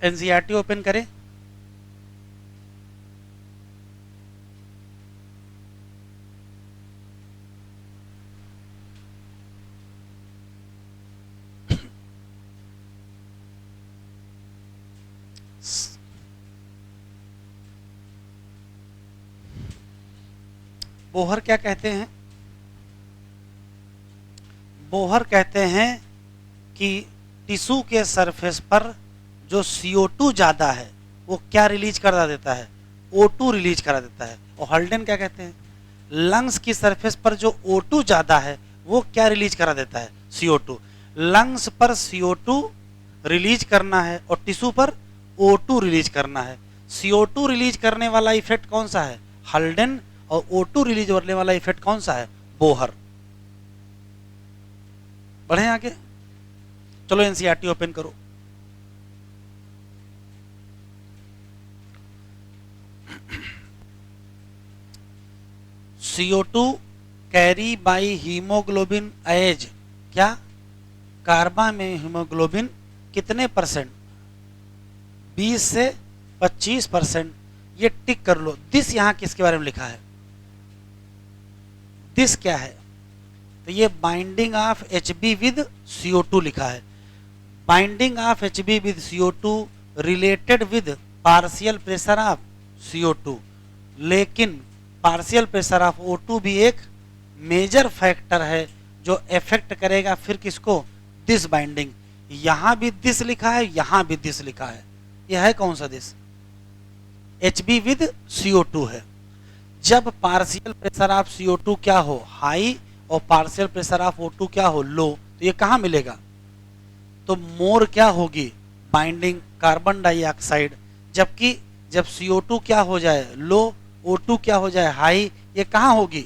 एनसीईआरटी ओपन करें। बोहर क्या कहते हैं, बोहर कहते हैं कि टिश्यू के सरफेस पर जो CO2 ज्यादा है वो क्या रिलीज करा देता है, O2 रिलीज करा देता है। और हल्डन क्या कहते हैं, लंग्स की सरफेस पर जो O2 ज्यादा है वो क्या रिलीज करा देता है, CO2। लंग्स पर CO2 रिलीज करना है और टिश्यू पर O2 रिलीज करना है। CO2 रिलीज करने वाला इफेक्ट कौन सा है? हल्डेन। और O2 रिलीज करने वाला इफेक्ट कौन सा है? बोहर। बढ़े आगे, चलो एनसीईआरटी ओपन करो। CO2 carry by haemoglobin as, क्या? कार्बा में हीमोग्लोबिन कितने परसेंट? 20 से 25%। ये टिक कर लो। दिस यहां किसके बारे में लिखा है? दिस क्या है? तो ये binding of Hb with CO2 लिखा है। Binding of Hb with CO2 related with partial pressure of CO2, लेकिन पार्शियल प्रेशर ऑफ O2 भी एक मेजर फैक्टर है जो इफेक्ट करेगा फिर किसको? This binding. यहां भी दिस लिखा है, यहां भी दिस लिखा है। यह है कौन सा दिस? Hb विद CO2 है। जब पार्शियल प्रेशर ऑफ CO2 क्या हो? हाई, और पार्शियल प्रेशर ऑफ O2 क्या हो? लो, तो ये कहां मिलेगा? तो मोर क्या होगी? Binding carbon dioxide. जबकि जब CO2 क्या हो जाए? लो, O2 क्या हो जाए? हाई, ये कहां होगी?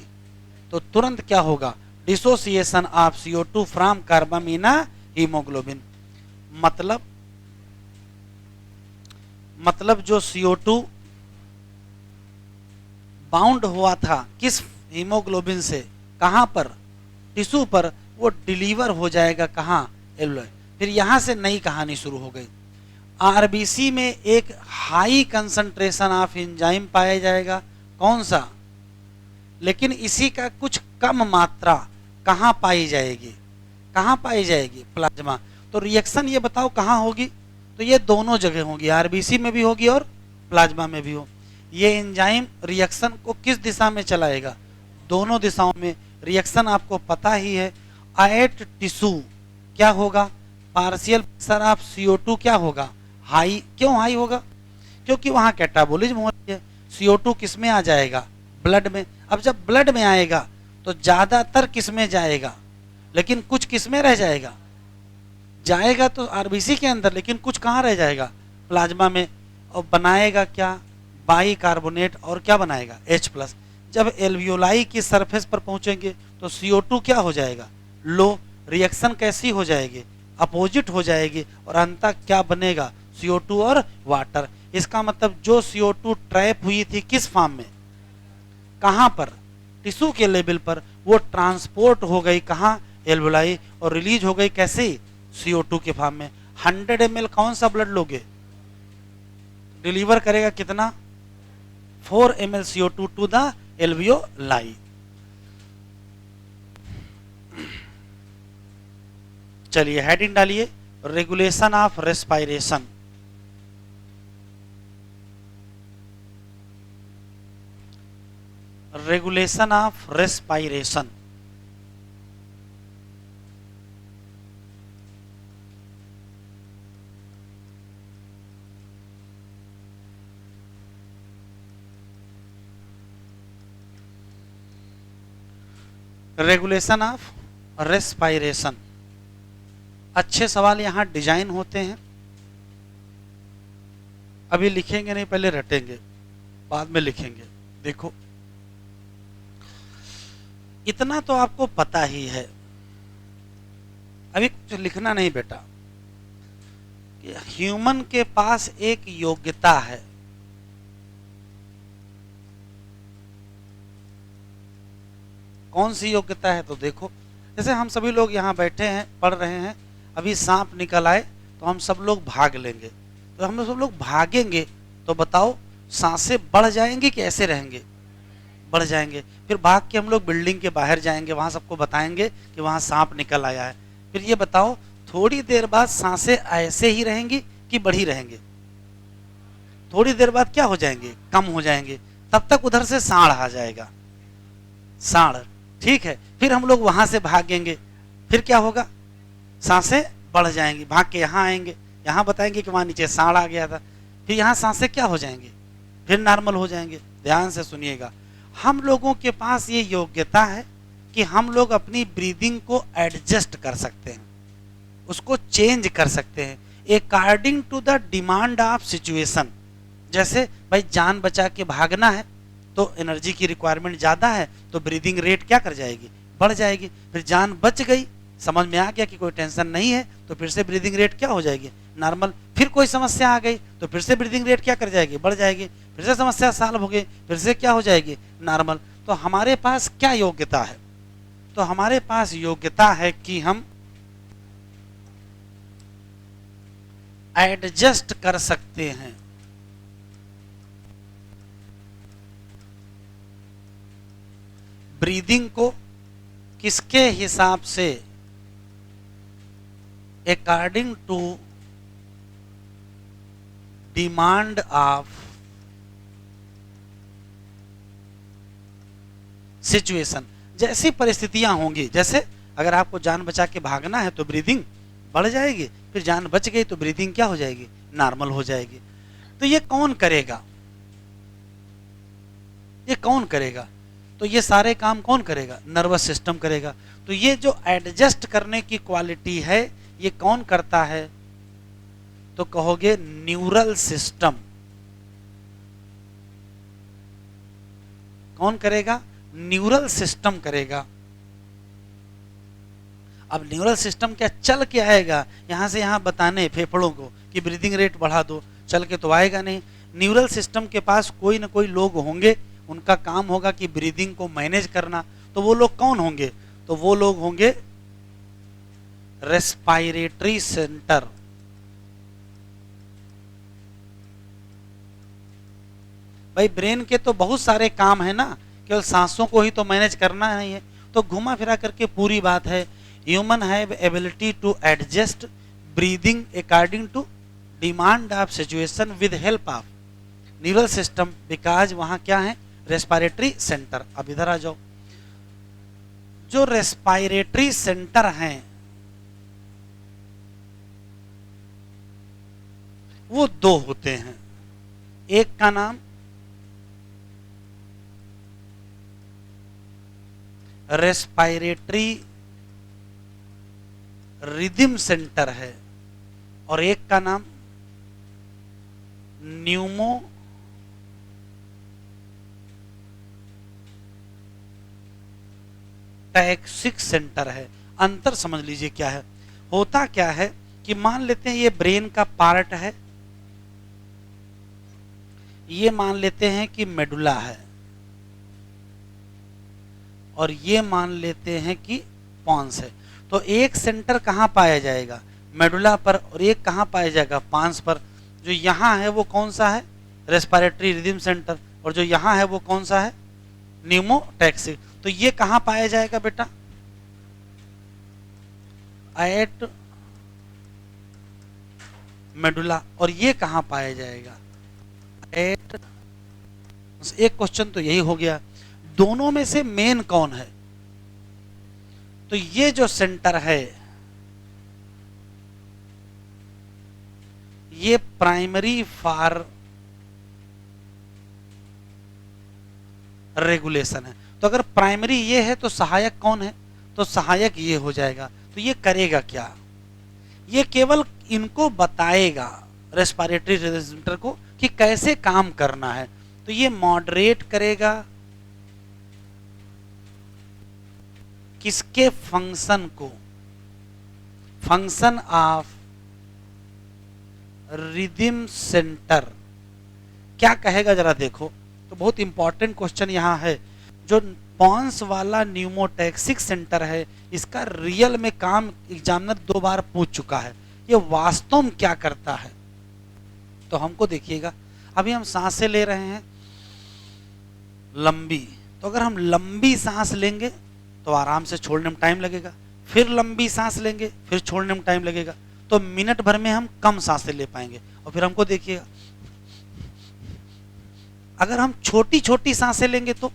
तो तुरंत क्या होगा? Dissociation of CO2 from carbamino haemoglobin. मतलब जो CO2 बाउंड हुआ था किस हीमोग्लोबिन से? कहां पर? टिश्यू पर। वो डिलीवर हो जाएगा कहां? एल्वेओलाई। फिर यहां से नई कहानी शुरू हो गई। आरबीसी में एक हाई कंसंट्रेशन ऑफ एंजाइम पाया जाएगा, कौन सा? लेकिन इसी का कुछ कम मात्रा कहां पाई जाएगी? कहां पाई जाएगी? प्लाज्मा। तो रिएक्शन ये बताओ कहां होगी? तो ये दोनों जगह होगी, आरबीसी में भी होगी और प्लाज्मा में भी हो। ये एंजाइम रिएक्शन को किस दिशा में चलाएगा? दोनों दिशाओं में। रिएक्शन आपको पता ही है। एट टिश्यू क्या होगा? पार्शियल प्रेशर ऑफ CO2 क्या होगा? हाई। क्यों हाई होगा? क्योंकि वहां कैटाबोलिज्म हो रही है। CO2 किस में आ जाएगा? ब्लड में। अब जब ब्लड में आएगा तो ज्यादातर किस में जाएगा? लेकिन कुछ किस में रह जाएगा? जाएगा तो आरबीसी के अंदर, लेकिन कुछ कहां रह जाएगा? प्लाज्मा में। और बनाएगा क्या? By carbonate. और क्या बनाएगा? H+। जब एल्वियोलाई की सरफेस पर पहुंचेंगे तो CO2 क्या हो जाएगा? लो। रिएक्शन कैसी हो जाएगी? अपोजिट हो जाएगी। और अंततः क्या बनेगा? CO2 और वाटर। इसका मतलब जो CO2 ट्रैप हुई थी किस फॉर्म में? कहां पर? टिश्यू के लेवल पर। वो ट्रांसपोर्ट हो गई कहां? एल्वियोलाई। और रिलीज हो गई कैसे? CO2 के फॉर्म में। 100 ml कौन सा ब्लड लोगे? डिलीवर करेगा कितना? 4 ml CO2 to the alveoli. चलिए हेडिंग डालिए, regulation of respiration. Regulation of respiration. Regulation of respiration. अच्छे सवाल यहां डिजाइन होते हैं। अभी लिखेंगे नहीं, पहले रटेंगे, बाद में लिखेंगे। देखो, इतना तो आपको पता ही है, अभी कुछ लिखना नहीं बेटा। कि ह्यूमन के पास एक योग्यता है, कौन सी योग्यता है? तो देखो, जैसे हम सभी लोग यहाँ बैठे हैं, पढ़ रहे हैं, अभी सांप निकल आए तो हम सब लोग भाग लेंगे। तो हम सब लोग भागेंगे तो बताओ सांसें बढ़ जाएंगी कि ऐसे रहेंगे? बढ़ जाएंगे। फिर भाग के हम लोग बिल्डिंग के बाहर जाएंगे, वहां सबको बताएंगे कि वहां सांप निकल आया है। फिर ये बताओ थोड़ी देर बाद सांसें ऐसे ही रहेंगी कि बढ़ी रहेंगे? थोड़ी देर बाद क्या हो जाएंगे? कम हो जाएंगे। तब तक उधर से सांड आ जाएगा, सांड। ठीक है, फिर हम लोग वहां से भागेंगे, फिर क्या होगा? सांसें बढ़ जाएंगी। भाग के यहाँ आएंगे, यहाँ बताएंगे कि वहां नीचे सांड आ गया था। फिर यहाँ सांसें क्या हो जाएंगी? फिर नॉर्मल हो जाएंगे। ध्यान से सुनिएगा, हम लोगों के पास ये योग्यता है कि हम लोग अपनी ब्रीदिंग को एडजस्ट कर सकते हैं, उसको चेंज कर सकते हैं according to the demand of situation. जैसे भाई जान बचा के भागना है तो एनर्जी की रिक्वायरमेंट ज़्यादा है, तो ब्रीदिंग रेट क्या कर जाएगी, बढ़ जाएगी। फिर जान बच गई, समझ में आ गया कि कोई टेंशन नहीं है, तो फिर से ब्रीदिंग रेट क्या हो जाएगी, नॉर्मल। फिर कोई समस्या आ गई तो फिर से ब्रीदिंग रेट क्या कर जाएगी, बढ़ जाएगी। फिर से समस्या सॉल्व हो गई, फिर से क्या हो जाएगी, नॉर्मल। तो हमारे पास क्या योग्यता है, तो हमारे पास योग्यता है कि हम एडजस्ट कर सकते हैं ब्रीदिंग को किसके हिसाब से, according to demand of situation. जैसी परिस्थितियां होंगी, जैसे अगर आपको जान बचा के भागना है तो ब्रीदिंग बढ़ जाएगी, फिर जान बच गई तो ब्रीदिंग क्या हो जाएगी, नॉर्मल हो जाएगी। तो ये कौन करेगा, ये कौन करेगा, तो ये सारे काम कौन करेगा, नर्वस सिस्टम करेगा। तो ये जो एडजस्ट करने की क्वालिटी है ये कौन करता है, तो कहोगे न्यूरल सिस्टम। कौन करेगा, न्यूरल सिस्टम करेगा। अब न्यूरल सिस्टम क्या चल के आएगा यहां से यहां बताने फेफड़ों को कि ब्रीदिंग रेट बढ़ा दो, चल के तो आएगा नहीं। न्यूरल सिस्टम के पास कोई ना कोई लोग होंगे, उनका काम होगा कि ब्रीदिंग को मैनेज करना। तो वो लोग कौन होंगे, तो वो लोग होंगे रेस्पायरेटरी सेंटर। भाई ब्रेन के तो बहुत सारे काम है ना, केवल सांसों को ही तो मैनेज करना नहीं है। तो घुमा फिरा करके पूरी बात है, human have ability to adjust breathing according to demand of situation with help of neural system, because वहां क्या है, रेस्पायरेटरी सेंटर। अब इधर आ जाओ, जो रेस्पायरेटरी सेंटर हैं वो दो होते हैं। एक का नाम रेस्पायरेटरी रिदम सेंटर है और एक का नाम न्यूमो टैक्सिक सेंटर है। अंतर समझ लीजिए क्या है, होता क्या है कि मान लेते हैं ये ब्रेन का पार्ट है, ये मान लेते हैं कि मेडुला है, और ये मान लेते हैं कि पॉन्स है। तो एक सेंटर कहाँ पाया जाएगा, मेडुला पर, और एक कहाँ पाया जाएगा, पॉन्स पर। जो यहाँ है वो कौन सा है, रेस्पिरेटरी रिदम सेंटर, और जो यहाँ है वो कौन सा है, न्यूमोटैक्सिक। तो ये कहाँ पाया जाएगा बेटा, एट मेडुला, और ये कहाँ पाया जाएगा, एट। एक क्वेश्चन तो यही हो गया, दोनों में से मेन कौन है, तो ये जो सेंटर है ये प्राइमरी फॉर रेगुलेशन है। तो अगर प्राइमरी ये है तो सहायक कौन है, तो सहायक ये हो जाएगा। तो ये करेगा क्या, ये केवल इनको बताएगा रेस्पिरेटरी सेंटर को कि कैसे काम करना है। तो ये मॉडरेट करेगा किसके फंक्शन को, फंक्शन ऑफ रिदम सेंटर। क्या कहेगा जरा देखो, तो बहुत इंपॉर्टेंट क्वेश्चन यहां है। जो पॉन्स वाला न्यूमोटैक्सिक सेंटर है इसका रियल में काम एग्जामिनर 2 बार पूछ चुका है, ये वास्तव में क्या करता है। तो हमको देखिएगा, अभी हम सांसें ले रहे हैं लंबी, तो अगर हम लंबी सांस लेंगे तो आराम से छोड़ने में टाइम लगेगा, फिर लंबी सांस लेंगे फिर छोड़ने में टाइम लगेगा, तो मिनट भर में हम कम सांसें ले पाएंगे। और फिर हमको देखिएगा, अगर हम छोटी छोटी सांसें लेंगे तो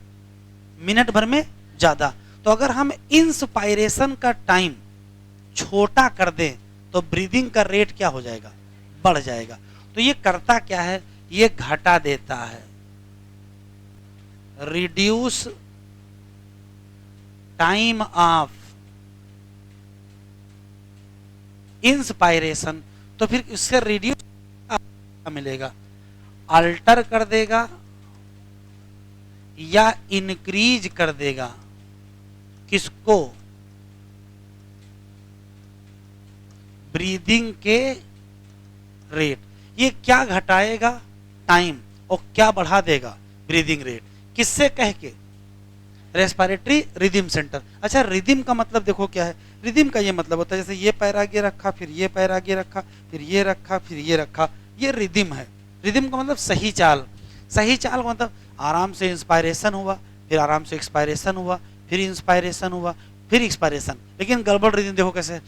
मिनट भर में ज्यादा। तो अगर हम इंस्पायरेशन का टाइम छोटा कर दें तो ब्रीदिंग का रेट क्या हो जाएगा, बढ़ जाएगा। तो ये करता क्या है, ये घटा देता है, रिड्यूस टाइम ऑफ इंस्पायरेशन। तो फिर इससे रिड्यूस मिलेगा, अल्टर कर देगा या इंक्रीज कर देगा, किसको? ब्रीदिंग के रेट। ये क्या घटाएगा? टाइम। और क्या बढ़ा देगा? Breathing rate. किससे कह के? Respiratory rhythm centre. अच्छा, रिदम का मतलब देखो क्या है। रिदम का ये मतलब होता है जैसे ये पैर आगे रखा, फिर ये पैर आगे रखा, फिर ये रखा, फिर ये रखा, ये रिदम है। रिदम का मतलब सही चाल। सही चाल का मतलब आराम से इंस्पायरेशन हुआ, फिर आराम से एक्सपायरेशन हुआ, फिर इंस्पायरेशन हुआ, फिर एक्सपायरेशन। लेकिन गड़बड़ रिदम देखो कैसे,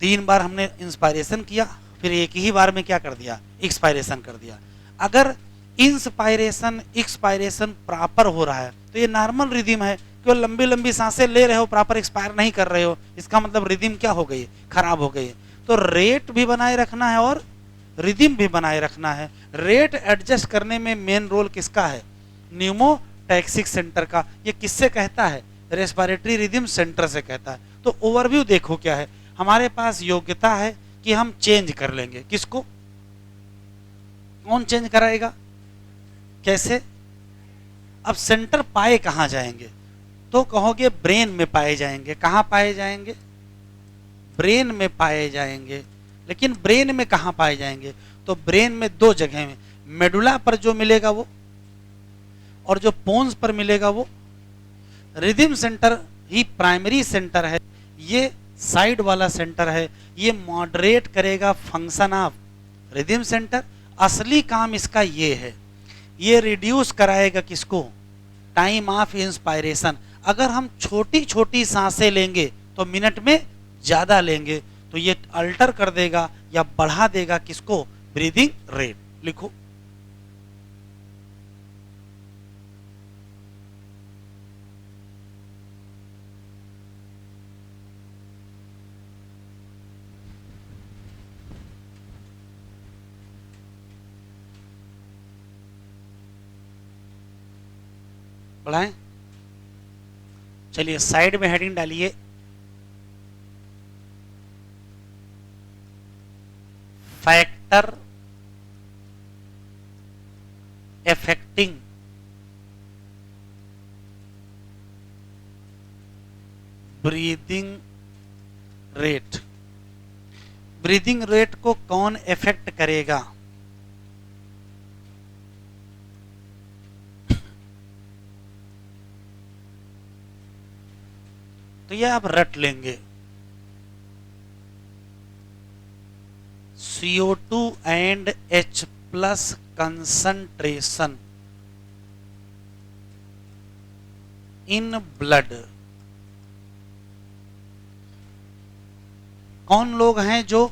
3 बार हमने इंस्पायरेशन किया, फिर एक ही बार में क्या कर दिया? एक्सपायरेशन कर दिया। अगर इंस्पायरेशन एक्सपायरेशन प्रॉपर हो रहा है तो ये नॉर्मल रिदम है। केवल लंबी लंबी सांसें ले रहे हो, प्रॉपर एक्सपायर नहीं कर रहे हो, इसका मतलब रिदम क्या हो गई? खराब हो गई। तो रेट भी बनाए रखना है और रिदम भी बनाए रखना है। रेट एडजस्ट करने में मेन रोल किसका है? न्यूमोटैक्सिक सेंटर का। ये किससे कहता है? रेस्पिरेटरी रिदम सेंटर से कहता है। तो ओवरव्यू देखो क्या है। हमारे पास योग्यता है कि हम चेंज कर लेंगे। किसको? कौन चेंज कराएगा? कैसे? अब सेंटर पाए कहां जाएंगे? तो कहोगे ब्रेन में पाए जाएंगे। कहां पाए जाएंगे? ब्रेन में पाए जाएंगे। लेकिन ब्रेन में कहां पाए जाएंगे? तो ब्रेन में 2 जगह में, मेडुला पर जो मिलेगा वो, और जो पोन्स पर मिलेगा वो। रिदम सेंटर ही प्राइमरी सेंटर है, ये साइड वाला सेंटर है। ये मॉडरेट करेगा फंक्शन ऑफ रिदम सेंटर। असली काम इसका ये है, ये रिड्यूस कराएगा किसको? Time of inspiration. अगर हम छोटी छोटी सांसें लेंगे तो मिनट में ज्यादा लेंगे, तो ये अल्टर कर देगा या बढ़ा देगा किसको? Breathing rate. लिखो। बढ़ाएं? चलिए साइड में हेडिंग डालिए, factor affecting breathing rate. Breathing rate को कौन इफेक्ट करेगा? तो ये आप रट लेंगे। CO2 and H plus concentration in blood. कौन लोग हैं जो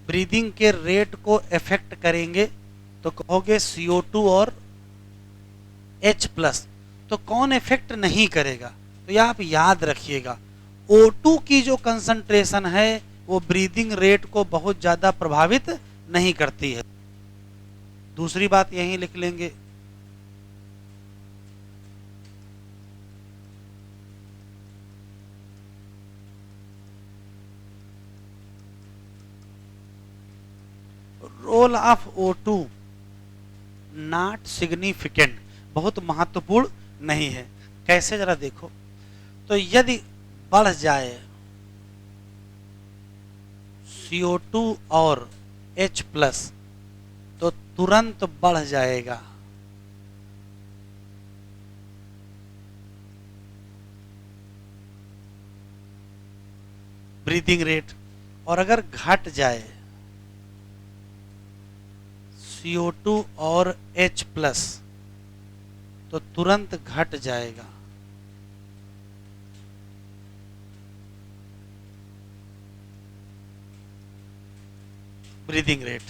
ब्रीदिंग के रेट को इफेक्ट करेंगे? तो कहोगे CO2 और H प्लस। तो कौन इफेक्ट नहीं करेगा? तो यह आप याद रखिएगा, O2 की जो कंसंट्रेशन है वो ब्रीदिंग रेट को बहुत ज्यादा प्रभावित नहीं करती है। दूसरी बात यहीं लिख लेंगे, role of O2 not significant, बहुत महत्वपूर्ण नहीं है। कैसे? जरा देखो। तो यदि बढ़ जाए CO2 और H प्लस तो तुरंत बढ़ जाएगा ब्रीदिंग रेट। और अगर घट जाए CO2 और H प्लस तो तुरंत घट जाएगा ब्रीदिंग रेट।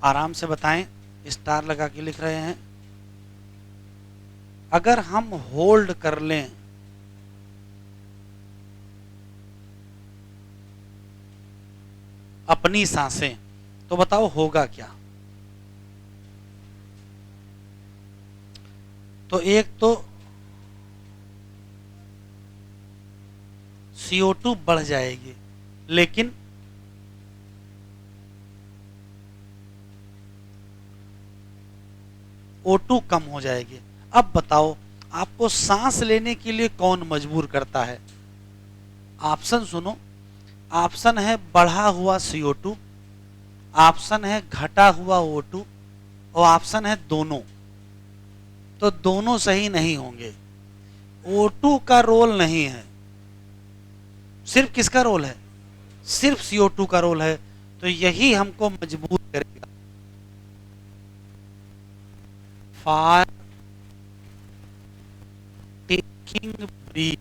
आराम से बताएं, स्टार लगा के लिख रहे हैं। अगर हम होल्ड कर लें अपनी सांसें तो बताओ होगा क्या? तो एक तो CO2 बढ़ जाएगी, लेकिन O2 कम हो जाएगी। अब बताओ आपको सांस लेने के लिए कौन मजबूर करता है? ऑप्शन सुनो, ऑप्शन है बढ़ा हुआ CO2, ऑप्शन है घटा हुआ O2 और ऑप्शन है दोनों। तो दोनों सही नहीं होंगे। O2 का रोल नहीं है, सिर्फ किसका रोल है? सिर्फ CO2 का रोल है। तो यही हमको मजबूर करेगा फॉर टेकिंग ब्रीथ।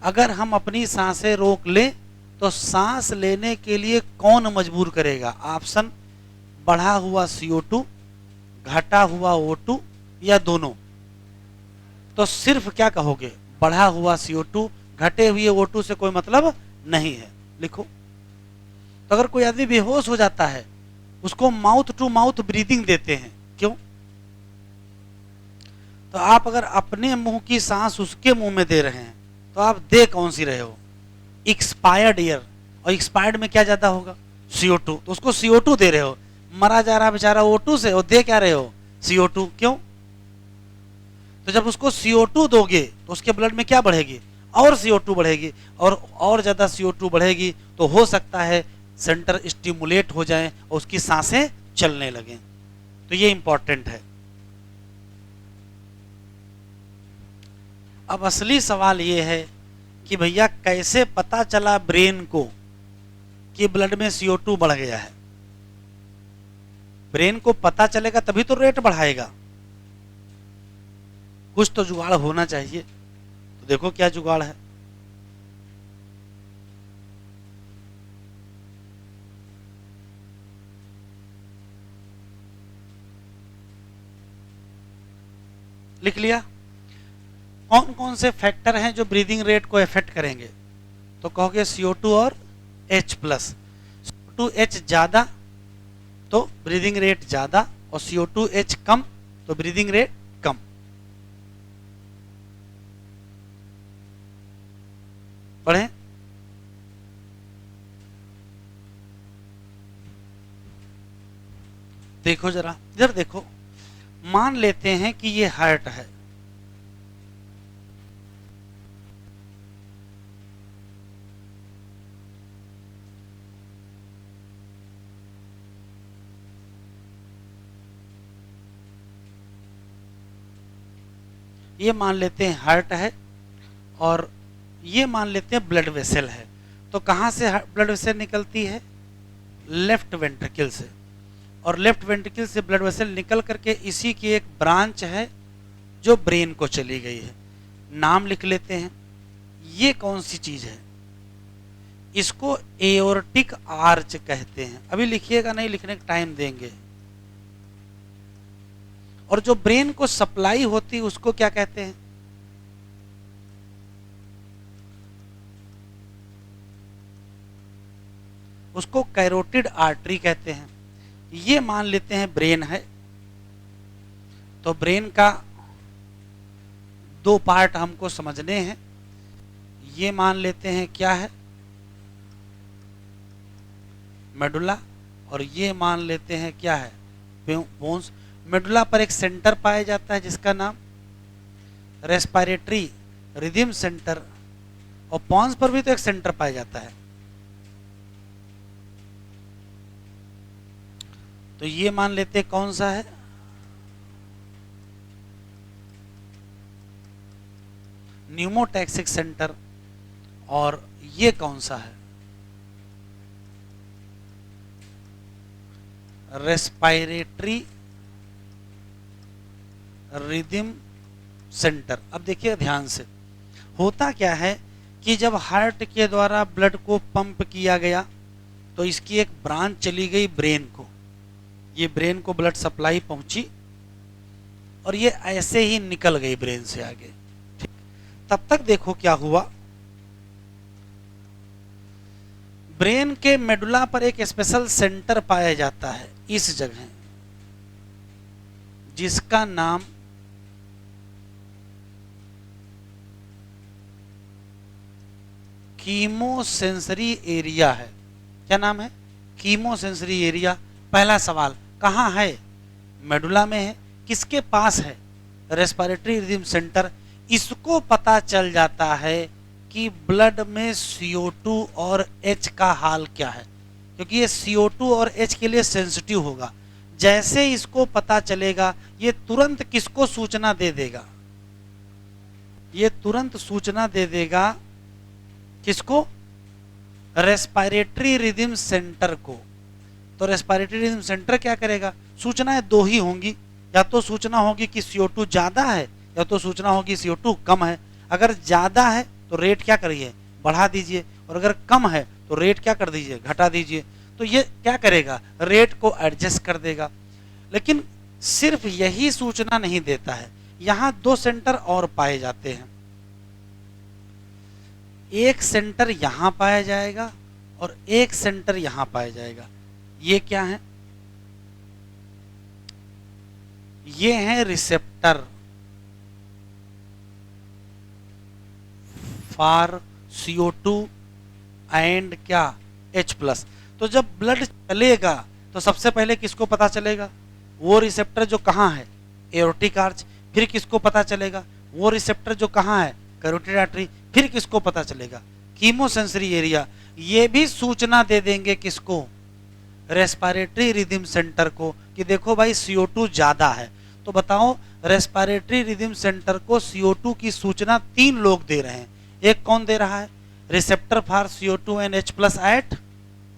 अगर हम अपनी सांसें रोक लें तो सांस लेने के लिए कौन मजबूर करेगा? ऑप्शन बढ़ा हुआ CO2, घटा हुआ O2 या दोनों। तो सिर्फ क्या कहोगे? बढ़ा हुआ CO2, घटे हुए O2 से कोई मतलब नहीं है। लिखो। तो अगर कोई आदमी बेहोश हो जाता है उसको माउथ टू माउथ ब्रीदिंग देते हैं, क्यों? तो आप अगर अपने मुंह की सांस उसके मुंह में दे रहे हैं तो आप दे कौन सी रहे हो? Expired air. और एक्सपायर्ड में क्या ज्यादा होगा? CO2। तो उसको CO2 दे रहे हो, मरा जा रहा बेचारा O2 से, और दे क्या रहे हो? CO2। क्यों? तो जब उसको CO2 दोगे तो उसके ब्लड में क्या बढ़ेगी? और CO2 बढ़ेगी, और ज्यादा CO2 बढ़ेगी तो हो सकता है सेंटर स्टिमुलेट हो जाए और उसकी सांसें चलने लगें। तो ये इंपॉर्टेंट है। अब असली सवाल ये है कि भैया कैसे पता चला ब्रेन को कि ब्लड में CO2 बढ़ गया है? ब्रेन को पता चलेगा तभी तो रेट बढ़ाएगा। कुछ तो जुगाड़ होना चाहिए। तो देखो क्या जुगाड़ है। लिख लिया? कौन कौन से फैक्टर हैं जो ब्रीदिंग रेट को इफेक्ट करेंगे? तो कहोगे CO2 और H प्लस। CO2 H ज्यादा तो ब्रीदिंग रेट ज्यादा, और CO2 H कम तो ब्रीदिंग रेट कम। बढ़े? देखो जरा इधर देखो, मान लेते हैं कि ये हार्ट है। ये मान लेते हैं हार्ट है, और ये मान लेते हैं ब्लड वेसल है। तो कहां से ब्लड वेसल निकलती है? लेफ्ट वेंट्रिकल से। और लेफ्ट वेंट्रिकल से ब्लड वेसल निकल करके इसी की एक ब्रांच है जो ब्रेन को चली गई है। नाम लिख लेते हैं। ये कौन सी चीज है? इसको एओर्टिक आर्च कहते हैं। अभी लिखिएगा नहीं, लिखने का टाइम देंगे। और जो ब्रेन को सप्लाई होती है उसको क्या कहते हैं? उसको कैरोटिड आर्टरी कहते हैं। ये मान लेते हैं ब्रेन है। तो ब्रेन का दो पार्ट हमको समझने हैं। ये मान लेते हैं क्या है? मेडुला। और ये मान लेते हैं क्या है? बोन्स। मेडुला पर एक सेंटर पाया जाता है जिसका नाम रेस्पिरेटरी रिदम सेंटर, और पॉन्स पर भी तो एक सेंटर पाया जाता है। तो ये मान लेते कौन सा है? Pneumotaxic centre. और ये कौन सा है? Respiratory rhythm centre. अब देखिए ध्यान से, होता क्या है कि जब हार्ट के द्वारा ब्लड को पंप किया गया तो इसकी एक ब्रांच चली गई ब्रेन को। ये ब्रेन को ब्लड सप्लाई पहुंची और ये ऐसे ही निकल गई ब्रेन से आगे। ठीक, तब तक देखो क्या हुआ। ब्रेन के मेडुला पर एक स्पेशल सेंटर पाया जाता है इस जगह, जिसका नाम कीमोसेंसरी एरिया है। क्या नाम है? कीमोसेंसरी एरिया। पहला सवाल कहां है? मेडुला में है, किसके पास है, रेस्पिरेटरी रिदम सेंटर। इसको पता चल जाता है कि ब्लड में CO2 और H का हाल क्या है, क्योंकि ये CO2 और H के लिए सेंसिटिव होगा। जैसे इसको पता चलेगा ये तुरंत किसको सूचना दे देगा, ये तुरंत सूचना दे देगा किसको, रेस्पिरेटरी रिदम सेंटर को। तो रेस्पिरेटरी रिदम सेंटर क्या करेगा, सूचनाएं दो ही होंगी, या तो सूचना होगी कि CO2 ज्यादा है, या तो सूचना होगी CO2 कम है। अगर ज्यादा है तो रेट क्या करिए, बढ़ा दीजिए, और अगर कम है तो रेट क्या कर दीजिए, घटा दीजिए। तो ये क्या करेगा, रेट को एडजस्ट कर देगा। लेकिन सिर्फ यही सूचना नहीं देता है, यहां दो सेंटर और पाए जाते हैं। एक सेंटर यहां पाया जाएगा और एक सेंटर यहां पाया जाएगा। ये क्या है, ये है रिसेप्टर फॉर CO2 एंड क्या, H+। तो जब ब्लड चलेगा तो सबसे पहले किसको पता चलेगा, वो रिसेप्टर जो कहाँ है, एओर्टिक आर्च। फिर किसको पता चलेगा, वो रिसेप्टर जो कहाँ है, कैरोटिड आर्टरी। फिर किसको पता चलेगा, कीमोसेंसरी एरिया। ये भी सूचना दे देंगे किसको, रेस्पिरेटरी रिदम सेंटर को, कि देखो भाई CO2 ज्यादा है। तो बताओ, रेस्पिरेटरी रिदम सेंटर को CO2 की सूचना 3 लोग दे रहे हैं। एक कौन दे रहा है, receptor for CO2 and H+ at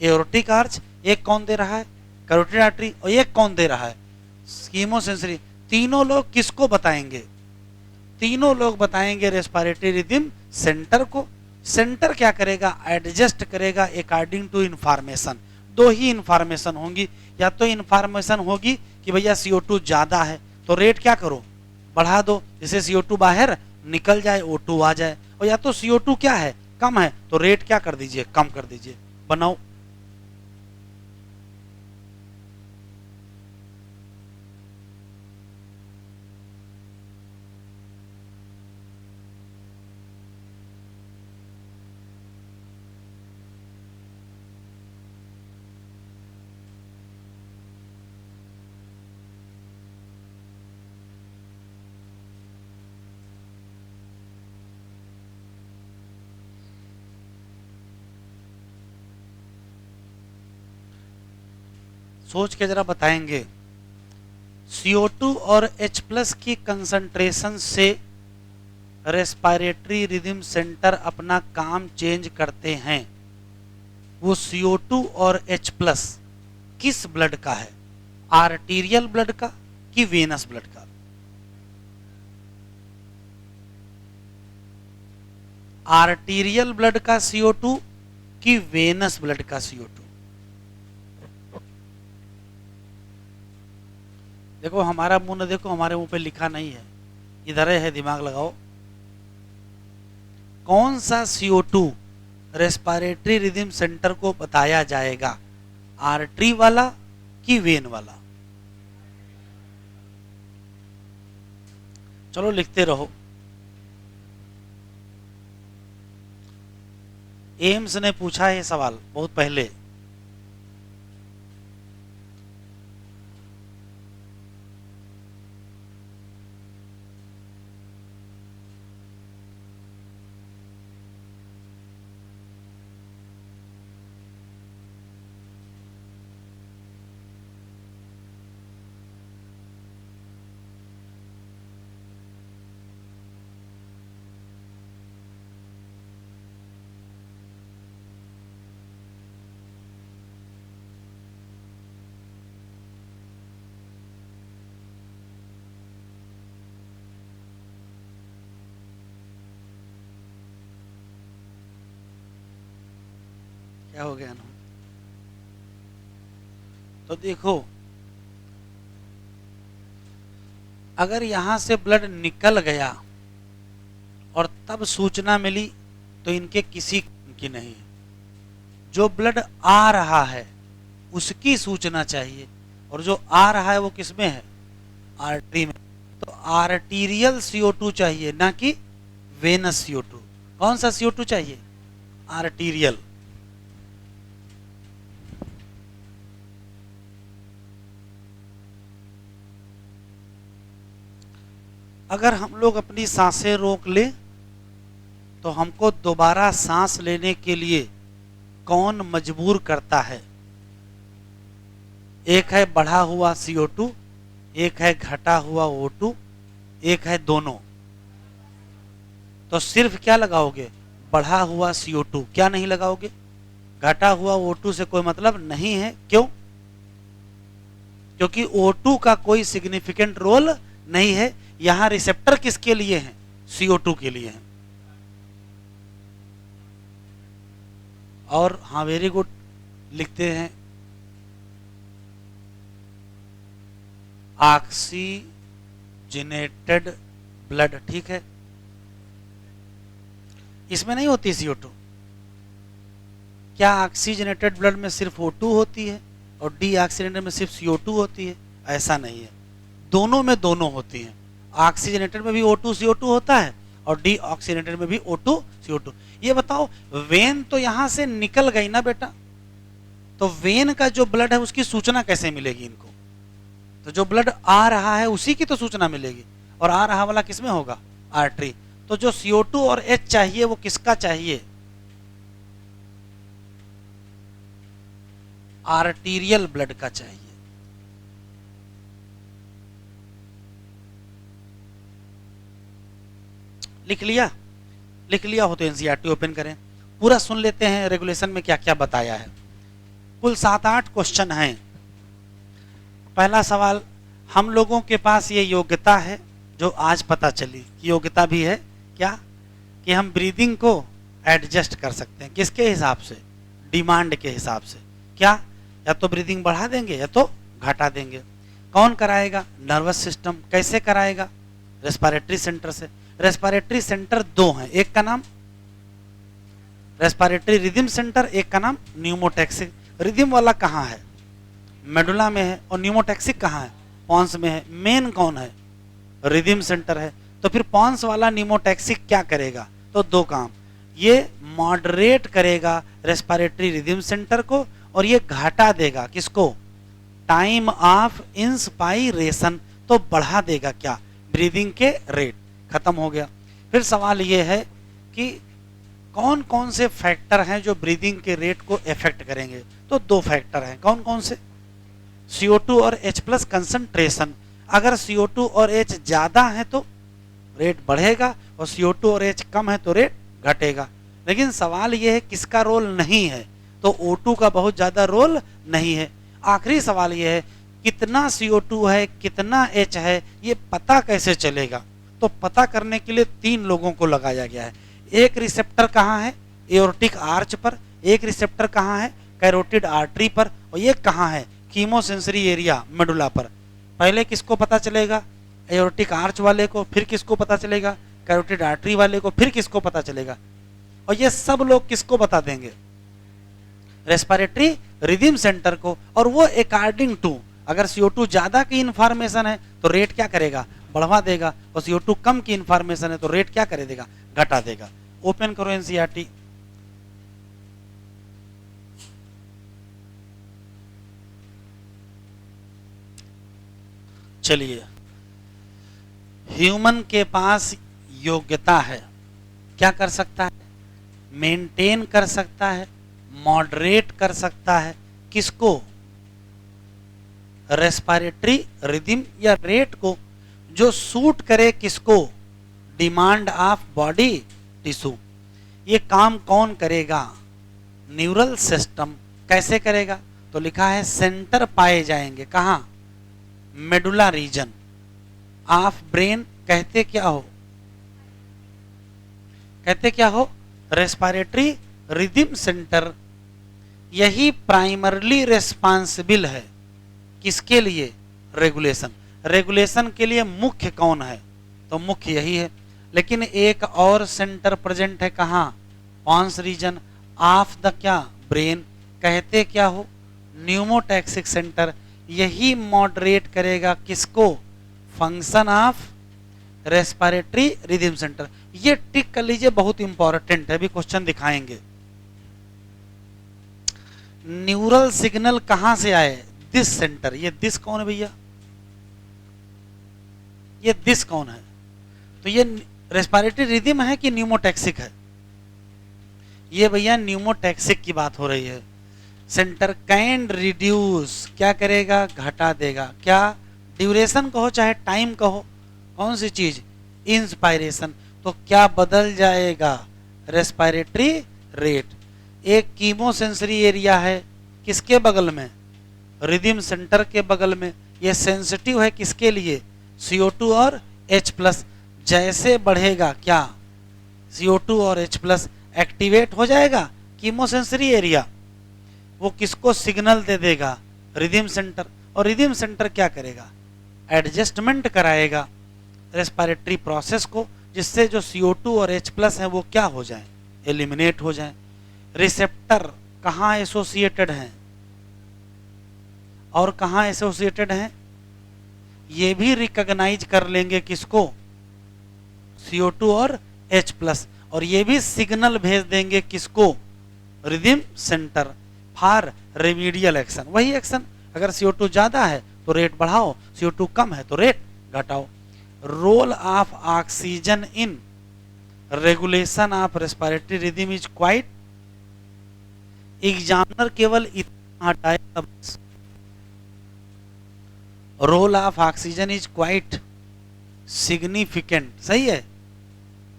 aortic arch. एक कौन दे रहा है, कैरोटिड आर्टरी। और एक कौन दे रहा है, कीमोसेंसरी। तीनों लोग किसको बताएंगे, तीनों लोग बताएंगे रेस्पिरेटरी रिदम सेंटर को। सेंटर क्या करेगा, एडजस्ट करेगा अकॉर्डिंग टू इंफॉर्मेशन। दो ही इंफॉर्मेशन होंगी, या तो इंफॉर्मेशन होगी कि भैया CO2 ज्यादा है तो रेट क्या करो, बढ़ा दो, जिससे CO2 बाहर निकल जाए, O2 आ जाए। और या तो CO2 क्या है, कम है, तो रेट क्या कर दीजिए, कम कर दीजिए। बनाओ। सोच के जरा बताएंगे। CO2 और H+ की कंसंट्रेशन से रेस्पिरेटरी रिदम सेंटर अपना काम चेंज करते हैं। वो CO2 और H+ किस ब्लड का है, आर्टीरियल ब्लड का कि वेनस ब्लड का। आर्टीरियल ब्लड का CO2 कि वेनस ब्लड का CO2। देखो हमारा मुंह न देखो, हमारे मुंह पे लिखा नहीं है, इधर है, दिमाग लगाओ। कौन सा CO2 रेस्पिरेटरी रिदम सेंटर को बताया जाएगा, आर्टरी वाला कि वेन वाला। चलो लिखते रहो। एम्स ने पूछा है सवाल बहुत पहले। क्या हो गया ना, तो देखो अगर यहां से ब्लड निकल गया और तब सूचना मिली तो इनके किसी की नहीं है। जो ब्लड आ रहा है उसकी सूचना चाहिए, और जो आ रहा है वो किसमें है, आर्टरी में। तो आर्टीरियल CO2 चाहिए, ना कि वेनस CO2। कौन सा CO2 चाहिए, आर्टीरियल। अगर हम लोग अपनी सांसें रोक लें तो हमको दोबारा सांस लेने के लिए कौन मजबूर करता है? एक है बढ़ा हुआ CO2, एक है घटा हुआ O2, एक है दोनों। तो सिर्फ क्या लगाओगे? बढ़ा हुआ CO2, क्या नहीं लगाओगे? घटा हुआ O2 से कोई मतलब नहीं है। क्यों? क्योंकि O2 का कोई सिग्निफिकेंट रोल नहीं है। यहां रिसेप्टर किसके लिए हैं? CO2 के लिए हैं। और हाँ, वेरी गुड, लिखते हैं ऑक्सीजनेटेड ब्लड। ठीक है, इसमें नहीं होती CO2। क्या ऑक्सीजनेटेड ब्लड में सिर्फ O2 होती है और डीऑक्सीजनेटेड में सिर्फ CO2 होती है? ऐसा नहीं है, दोनों में दोनों होती हैं। ऑक्सीजनेटेड में भी O2 CO2 होता है और डीऑक्सीजनेटेड में भी O2 CO2। ये बताओ, वेन तो यहां से निकल गई ना बेटा, तो वेन का जो ब्लड है उसकी सूचना कैसे मिलेगी इनको? तो जो ब्लड आ रहा है उसी की तो सूचना मिलेगी, और आ रहा वाला किसमें होगा? आर्टरी। तो जो CO2 और H चाहिए वो किसका चाहिए? आर्टीरियल ब्लड का चाहिए। लिख लिया? लिख लिया हो तो एनसीईआरटी ओपन करें, पूरा सुन लेते हैं रेगुलेशन में क्या क्या बताया है। कुल 7-8 क्वेश्चन हैं। पहला सवाल, हम लोगों के पास ये योग्यता है जो आज पता चली, योग्यता भी है क्या? कि हम ब्रीदिंग को एडजस्ट कर सकते हैं। किसके हिसाब से? डिमांड के हिसाब से। क्या? या तो ब्रीदिंग बढ़ा देंगे या तो घटा देंगे। कौन कराएगा? Nervous system. कैसे कराएगा? रेस्पिरेटरी सेंटर से। रेस्पिरेटरी सेंटर 2 हैं, एक का नाम रेस्पिरेटरी रिदम सेंटर, एक का नाम न्यूमोटैक्सिक। रिदम वाला कहाँ है? मेडुला में है। और न्यूमोटैक्सिक कहाँ है? पॉन्स में है। मेन कौन है? रिदम सेंटर है। तो फिर पॉन्स वाला न्यूमोटैक्सिक क्या करेगा? तो 2 काम, ये मॉडरेट करेगा रेस्पिरेटरी रिदम सेंटर को, और ये घटा देगा किसको? Time of inspiration. तो बढ़ा देगा क्या? ब्रीदिंग के रेट। खत्म हो गया। फिर सवाल ये है कि कौन कौन से फैक्टर हैं जो ब्रीदिंग के रेट को इफेक्ट करेंगे? तो 2 फैक्टर हैं। कौन कौन से? CO2 और H प्लस कंसंट्रेशन। अगर CO2 और H ज्यादा है तो रेट बढ़ेगा, और CO2 और H कम है तो रेट घटेगा। लेकिन सवाल यह है किसका रोल नहीं है? तो O2 का बहुत ज्यादा रोल नहीं है। आखिरी सवाल यह है कितना CO2 है, कितना H है, ये पता कैसे चलेगा? तो पता करने के लिए 3 लोगों को लगाया गया है। एक रिसेप्टर कहाँ है? एओर्टिक आर्च पर। एक रिसेप्टर कहाँ है? कैरोटिड आर्टरी पर। और ये कहाँ है? कीमोसेंसरी एरिया मेडुला पर। पहले किसको पता चलेगा? एओर्टिक आर्च वाले को। फिर किसको पता चलेगा? कैरोटिड आर्टरी वाले को। फिर किसको पता चलेगा? और ये सब लोग किसको बता देंगे? रेस्पिरेटरी रिदम सेंटर को। और वो अकॉर्डिंग टू, अगर CO2 ज्यादा की इंफॉर्मेशन है तो रेट क्या करेगा? बढ़वा देगा। और CO2 कम की इंफॉर्मेशन है तो रेट क्या कर देगा? घटा देगा। ओपन करो एनसीईआरटी। चलिए, ह्यूमन के पास योग्यता है, क्या कर सकता है? मेंटेन कर सकता है, मॉडरेट कर सकता है। किसको? रेस्पिरेटरी रिदम या रेट को, जो सूट करे किसको? Demand of body tissue. ये काम कौन करेगा? Neural system. कैसे करेगा? तो लिखा है सेंटर पाए जाएंगे। कहाँ? Medulla reason of brain. कहते क्या हो? कहते क्या हो? Respiratory rhythm centre. यही प्राइमरली रिस्पांसिबल है किसके लिए? रेगुलेशन। रेगुलेशन के लिए मुख्य कौन है? तो मुख्य यही है। लेकिन एक और सेंटर प्रेजेंट है। कहाँ? पॉन्स रीजन ऑफ द क्या? ब्रेन। कहते क्या हो? Pneumotaxic centre. यही मॉडरेट करेगा किसको? Function of respiratory rhythm centre. ये टिक कर लीजिए, बहुत इंपॉर्टेंट है, अभी क्वेश्चन दिखाएंगे। न्यूरल सिग्नल कहां से आए? This centre. ये दिस कौन है भैया? ये दिस कौन है? तो ये रेस्पिरेटरी रिदम है कि न्यूमोटैक्सिक है? ये भैया न्यूमोटैक्सिक की बात हो रही है। सेंटर कैन रिड्यूस, क्या करेगा? घटा देगा। क्या? ड्यूरेशन कहो चाहे टाइम कहो, कौन सी चीज? इंस्पायरेशन। तो क्या बदल जाएगा? Respiratory rate. एक कीमोसेंसरी एरिया है किसके बगल में? रिदम सेंटर के बगल में। ये सेंसिटिव है किसके लिए? CO2 और H+। जैसे बढ़ेगा क्या? CO2 और H+ एक्टिवेट हो जाएगा कीमोसेंसरी एरिया। वो किसको सिग्नल दे देगा? Rhythm centre. और रिदम सेंटर क्या करेगा? एडजस्टमेंट कराएगा रेस्पिरेटरी प्रोसेस को, जिससे जो CO2 और H+ है वो क्या हो जाए? एलिमिनेट हो जाए। रिसेप्टर कहाँ एसोसिएटेड हैं और कहाँ एसोसिएटेड हैं? ये भी रिकॉग्नाइज कर लेंगे किसको? CO2 और H+। और ये भी सिग्नल भेज देंगे किसको? Rhythm centre for remedial action. वही एक्शन, अगर CO2 ज्यादा है तो रेट बढ़ाओ, CO2 कम है तो रेट घटाओ। Role of oxygen in regulation of respiratory rhythm is quite. Examiner केवल इतना हटाएगा बस, role of oxygen is quite significant. सही है?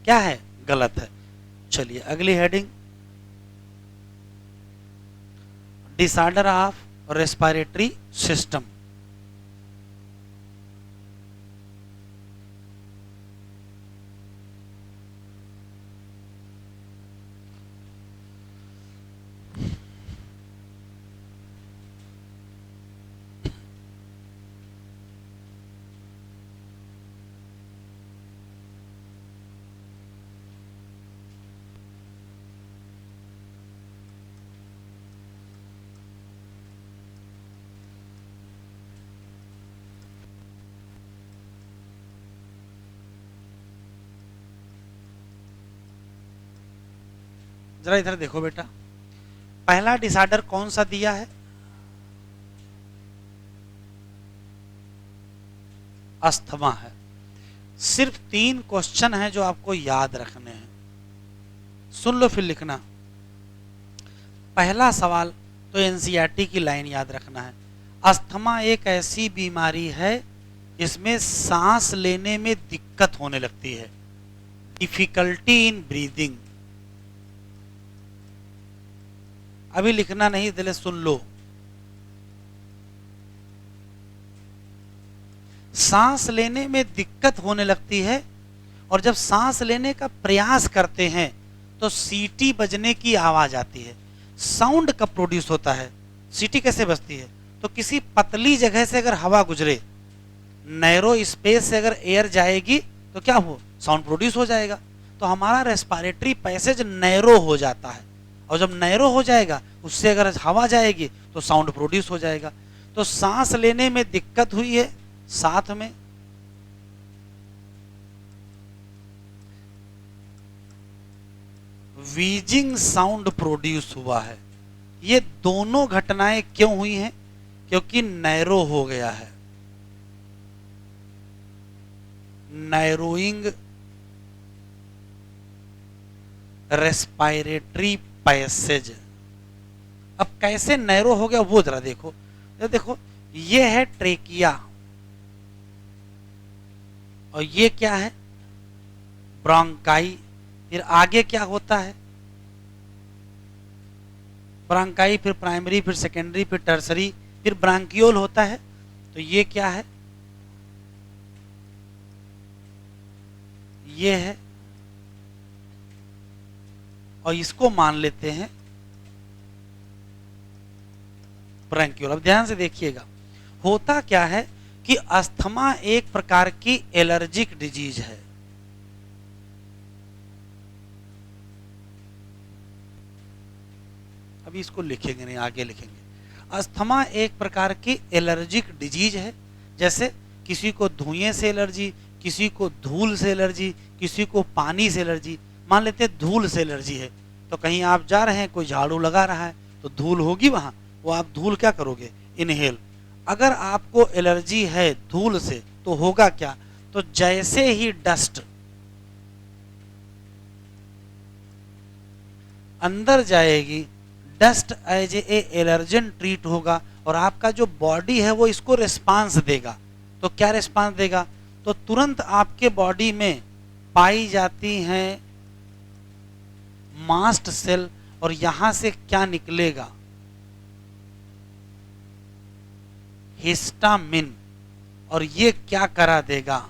क्या है? गलत है। चलिए अगली heading, disorder of respiratory system. जरा इधर देखो बेटा, पहला डिसऑर्डर कौन सा दिया है? अस्थमा है। सिर्फ 3 क्वेश्चन हैं जो आपको याद रखने हैं, सुन लो फिर लिखना। पहला सवाल तो एनसीईआरटी की लाइन याद रखना है। अस्थमा एक ऐसी बीमारी है जिसमें सांस लेने में दिक्कत होने लगती है, डिफिकल्टी इन ब्रीदिंग। अभी लिखना नहीं, दिले सुन लो। सांस लेने में दिक्कत होने लगती है, और जब सांस लेने का प्रयास करते हैं तो सीटी बजने की आवाज आती है, साउंड कब प्रोड्यूस होता है? सीटी कैसे बजती है? तो किसी पतली जगह से अगर हवा गुजरे, नैरो स्पेस से अगर एयर जाएगी तो क्या हो? साउंड प्रोड्यूस हो जाएगा। तो हमारा रेस्पिरेटरी पैसेज नैरो हो जाता है, और जब नैरो हो जाएगा उससे अगर हवा जाएगी तो साउंड प्रोड्यूस हो जाएगा। तो सांस लेने में दिक्कत हुई है, साथ में वीजिंग साउंड प्रोड्यूस हुआ है। ये दोनों घटनाएं क्यों हुई हैं? क्योंकि नैरो हो गया है, नैरोइंग रेस्पिरेटरी पैसेज। अब कैसे नैरो हो गया वो जरा देखो। देखो ये है ट्रेकिया, और ये क्या है? ब्रोंकाई। फिर आगे क्या होता है? ब्रोंकाई, फिर प्राइमरी, फिर सेकेंडरी, फिर टर्सरी, फिर ब्रांकियोल होता है। तो ये क्या है? ये है, और इसको मान लेते हैं ब्रांकियोल। अब ध्यान से देखिएगा, होता क्या है कि अस्थमा एक प्रकार की एलर्जिक डिजीज है। अभी इसको लिखेंगे नहीं, आगे लिखेंगे। अस्थमा एक प्रकार की एलर्जिक डिजीज है। जैसे किसी को धुएं से एलर्जी, किसी को धूल से एलर्जी, किसी को पानी से एलर्जी। मान लेते हैं धूल से एलर्जी है, तो कहीं आप जा रहे हैं, कोई झाड़ू लगा रहा है तो धूल होगी वहां, वो आप धूल क्या करोगे? इनहेल। अगर आपको एलर्जी है धूल से तो होगा क्या? तो जैसे ही डस्ट अंदर जाएगी, dust as a allergen treat होगा और आपका जो बॉडी है वो इसको रिस्पांस देगा। तो क्या रिस्पांस देगा? तो तुरंत आपके बॉडी में पाई जाती हैं मास्ट सेल, और यहां से क्या निकलेगा? हिस्टामिन। और ये क्या करा देगा?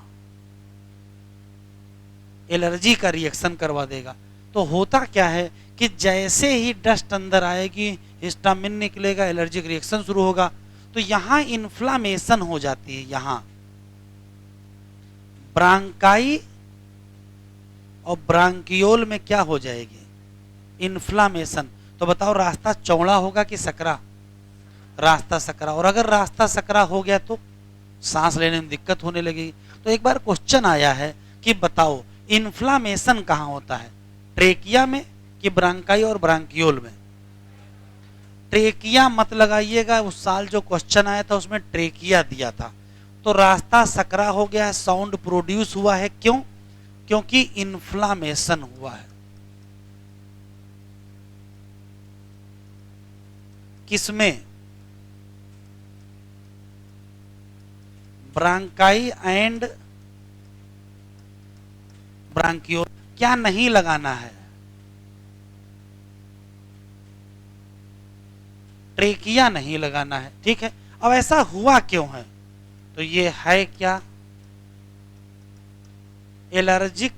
एलर्जी का रिएक्शन करवा देगा। तो होता क्या है कि जैसे ही डस्ट अंदर आएगी, हिस्टामिन निकलेगा, एलर्जिक रिएक्शन शुरू होगा, तो यहां इन्फ्लामेशन हो जाती है। यहां ब्रांकाई और ब्रांकियोल में क्या हो जाएगी? इन्फ्लामेशन। तो बताओ रास्ता चौड़ा होगा कि सकरा? रास्ता सकरा। और अगर रास्ता सकरा हो गया तो सांस लेने में दिक्कत होने लगेगी। तो एक बार क्वेश्चन आया है कि बताओ इन्फ्लामेशन कहां होता है, ट्रेकिया में कि ब्रांकाई और ब्रांकियोल में? ट्रेकिया मत लगाइएगा, उस साल जो क्वेश्चन आया था उसमें ट्रेकिया दिया था। तो रास्ता सकरा हो गया है, साउंड प्रोड्यूस हुआ है, क्यों? क्योंकि इन्फ्लामेशन हुआ है। किसमें? Bronchi and bronchiole. क्या नहीं लगाना है? ट्रेकिया नहीं लगाना है। ठीक है, अब ऐसा हुआ क्यों है? तो ये है क्या? एलर्जिक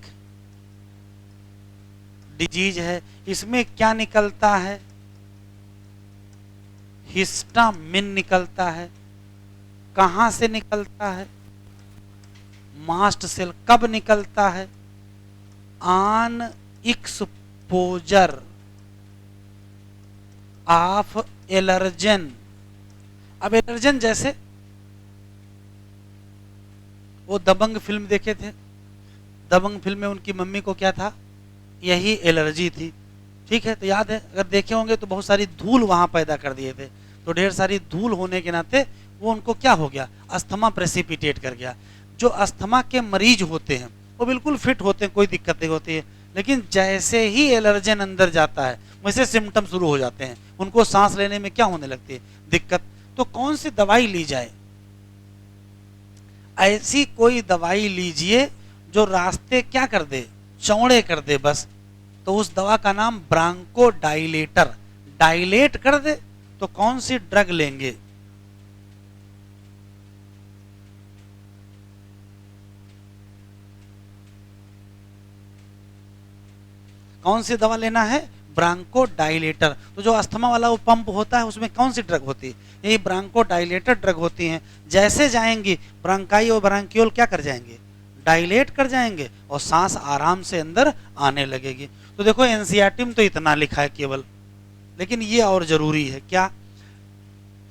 डिजीज है। इसमें क्या निकलता है? हिस्टामिन निकलता है। कहां से निकलता है? Mast cell. कब निकलता है? On exposure of allergen. अब एलर्जन जैसे वो दबंग फिल्म देखे थे, दबंग फिल्म में उनकी मम्मी को क्या था? यही एलर्जी थी। ठीक है, तो याद है, अगर देखे होंगे तो बहुत सारी धूल वहां पैदा कर दिए थे। तो ढेर सारी धूल होने के नाते वो उनको क्या हो गया? अस्थमा प्रेसिपिटेट कर गया। जो अस्थमा के मरीज होते हैं वो बिल्कुल फिट होते हैं, कोई दिक्कत नहीं होती है, लेकिन जैसे ही एलर्जन अंदर जाता है वैसे सिम्टम शुरू हो जाते हैं, उनको सांस लेने में क्या होने लगती है? दिक्कत। तो कौन सी दवाई ली जाए? ऐसी कोई दवाई लीजिए जो रास्ते क्या कर दे? चौड़े कर दे बस। तो उस दवा का नाम ब्रांको डाइलेटर, डाइलेट कर दे। तो कौन सी ड्रग लेंगे? कौन सी दवा लेना है? Bronco dilator. तो जो अस्थमा वाला वो पंप होता है उसमें कौन सी ड्रग होती है? यही ब्रांको डाइलेटर ड्रग होती हैं। जैसे जाएंगी ब्रांकाई और ब्रांकियोल क्या कर जाएंगे? डाइलेट कर जाएंगे और सांस आराम से अंदर आने लगेगी। तो देखो एनसीईआरटी में तो इतना लिखा है केवल, लेकिन ये और जरूरी है क्या?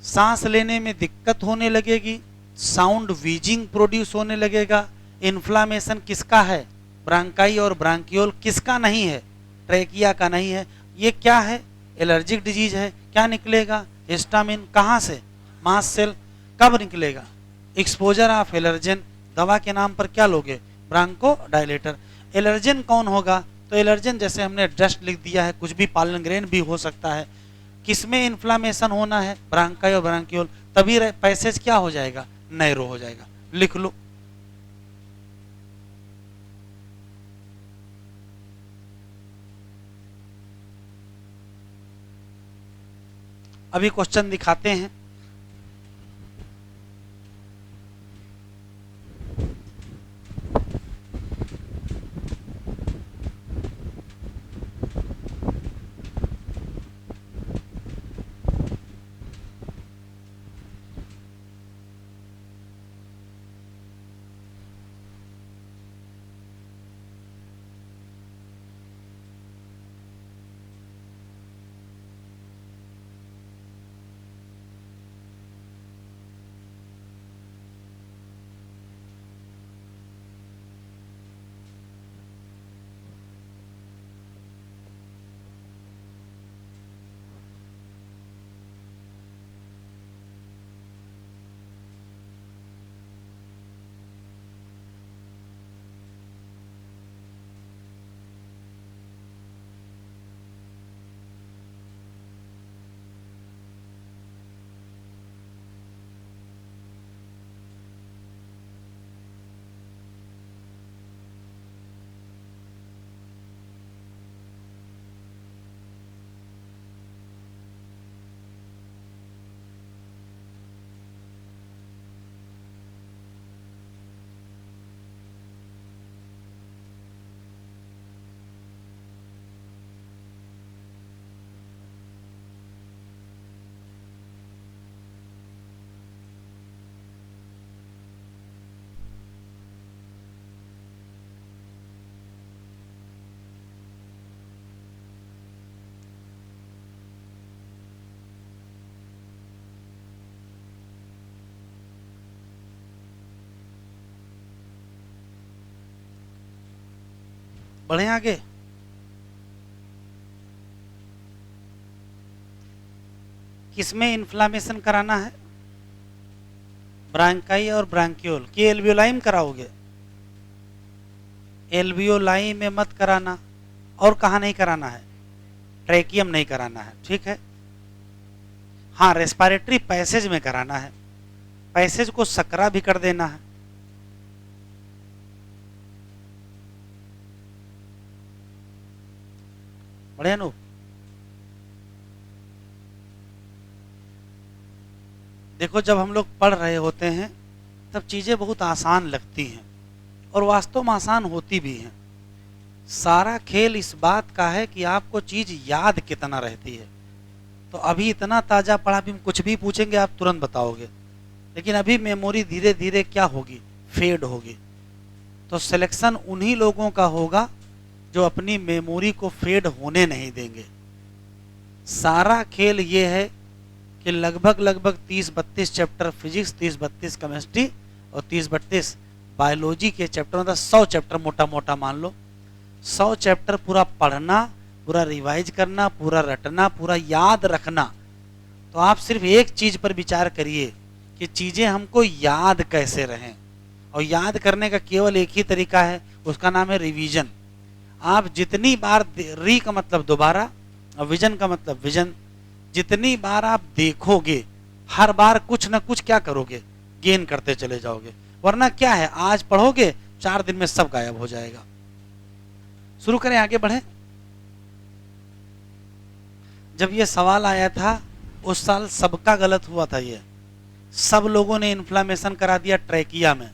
सांस लेने में दिक्कत होने लगेगी, साउंड वीजिंग प्रोड्यूस होने लगेगा। इन्फ्लामेशन किसका है? ब्रांकाई और ब्रांकियोल। किसका नहीं है? ट्रेकिया का नहीं है। ये क्या है? एलर्जिक डिजीज है। क्या निकलेगा? हिस्टामिन। कहां से? Mast cell. कब निकलेगा? Exposure of allergen. दवा के नाम पर क्या लोगे? Bronco dilator. एलर्जन कौन होगा? तो एलर्जन जैसे हमने डस्ट लिख दिया है, कुछ भी पालन ग्रेन भी हो सकता है। किसमें इन्फ्लामेशन होना है? ब्रांकाई और ब्रांकियोल। तभी पैसेज क्या हो जाएगा? नैरो हो जाएगा। लिख लो। अभी क्वेश्चन दिखाते हैं। बढ़े आगे। किसमें इन्फ्लामेशन कराना है? ब्रांकाई और ब्रांक्यूल की एल्वियोलाई में कराओगे? एल्वियोलाई में मत कराना। और कहाँ नहीं कराना है? ट्रेकियम नहीं कराना है, ठीक है। हाँ, रेस्पिरेटरी पैसेज में कराना है, पैसेज को सकरा भी कर देना है। बढ़िया नो। देखो, जब हम लोग पढ़ रहे होते हैं तब चीजें बहुत आसान लगती हैं और वास्तव में आसान होती भी हैं। सारा खेल इस बात का है कि आपको चीज याद कितना रहती है। तो अभी इतना ताजा पढ़ा भी कुछ भी पूछेंगे आप तुरंत बताओगे, लेकिन अभी मेमोरी धीरे धीरे क्या होगी? फेड होगी। तो सिलेक्शन उन्हीं लोगों का होगा जो अपनी मेमोरी को फेड होने नहीं देंगे। सारा खेल ये है कि लगभग 30-32 चैप्टर फिजिक्स, 30-32 केमिस्ट्री और 30-32 बायोलॉजी के चैप्टर, मतलब 100 चैप्टर मोटा मोटा मान लो। 100 चैप्टर पूरा पढ़ना, पूरा रिवाइज करना, पूरा रटना, पूरा याद रखना। तो आप सिर्फ एक चीज पर विचार करिए कि चीजें हमको याद कैसे रहें, और याद करने का केवल एक ही तरीका है, उसका नाम है रिवीजन। आप जितनी बार, री का मतलब दोबारा और विजन का मतलब विजन, जितनी बार आप देखोगे हर बार कुछ ना कुछ क्या करोगे? गेन करते चले जाओगे। वरना क्या है, आज पढ़ोगे 4 दिन में सब गायब हो जाएगा। शुरू करें, आगे बढ़े। जब ये सवाल आया था उस साल सबका गलत हुआ था। ये सब लोगों ने इन्फ्लामेशन करा दिया ट्रैकिया में,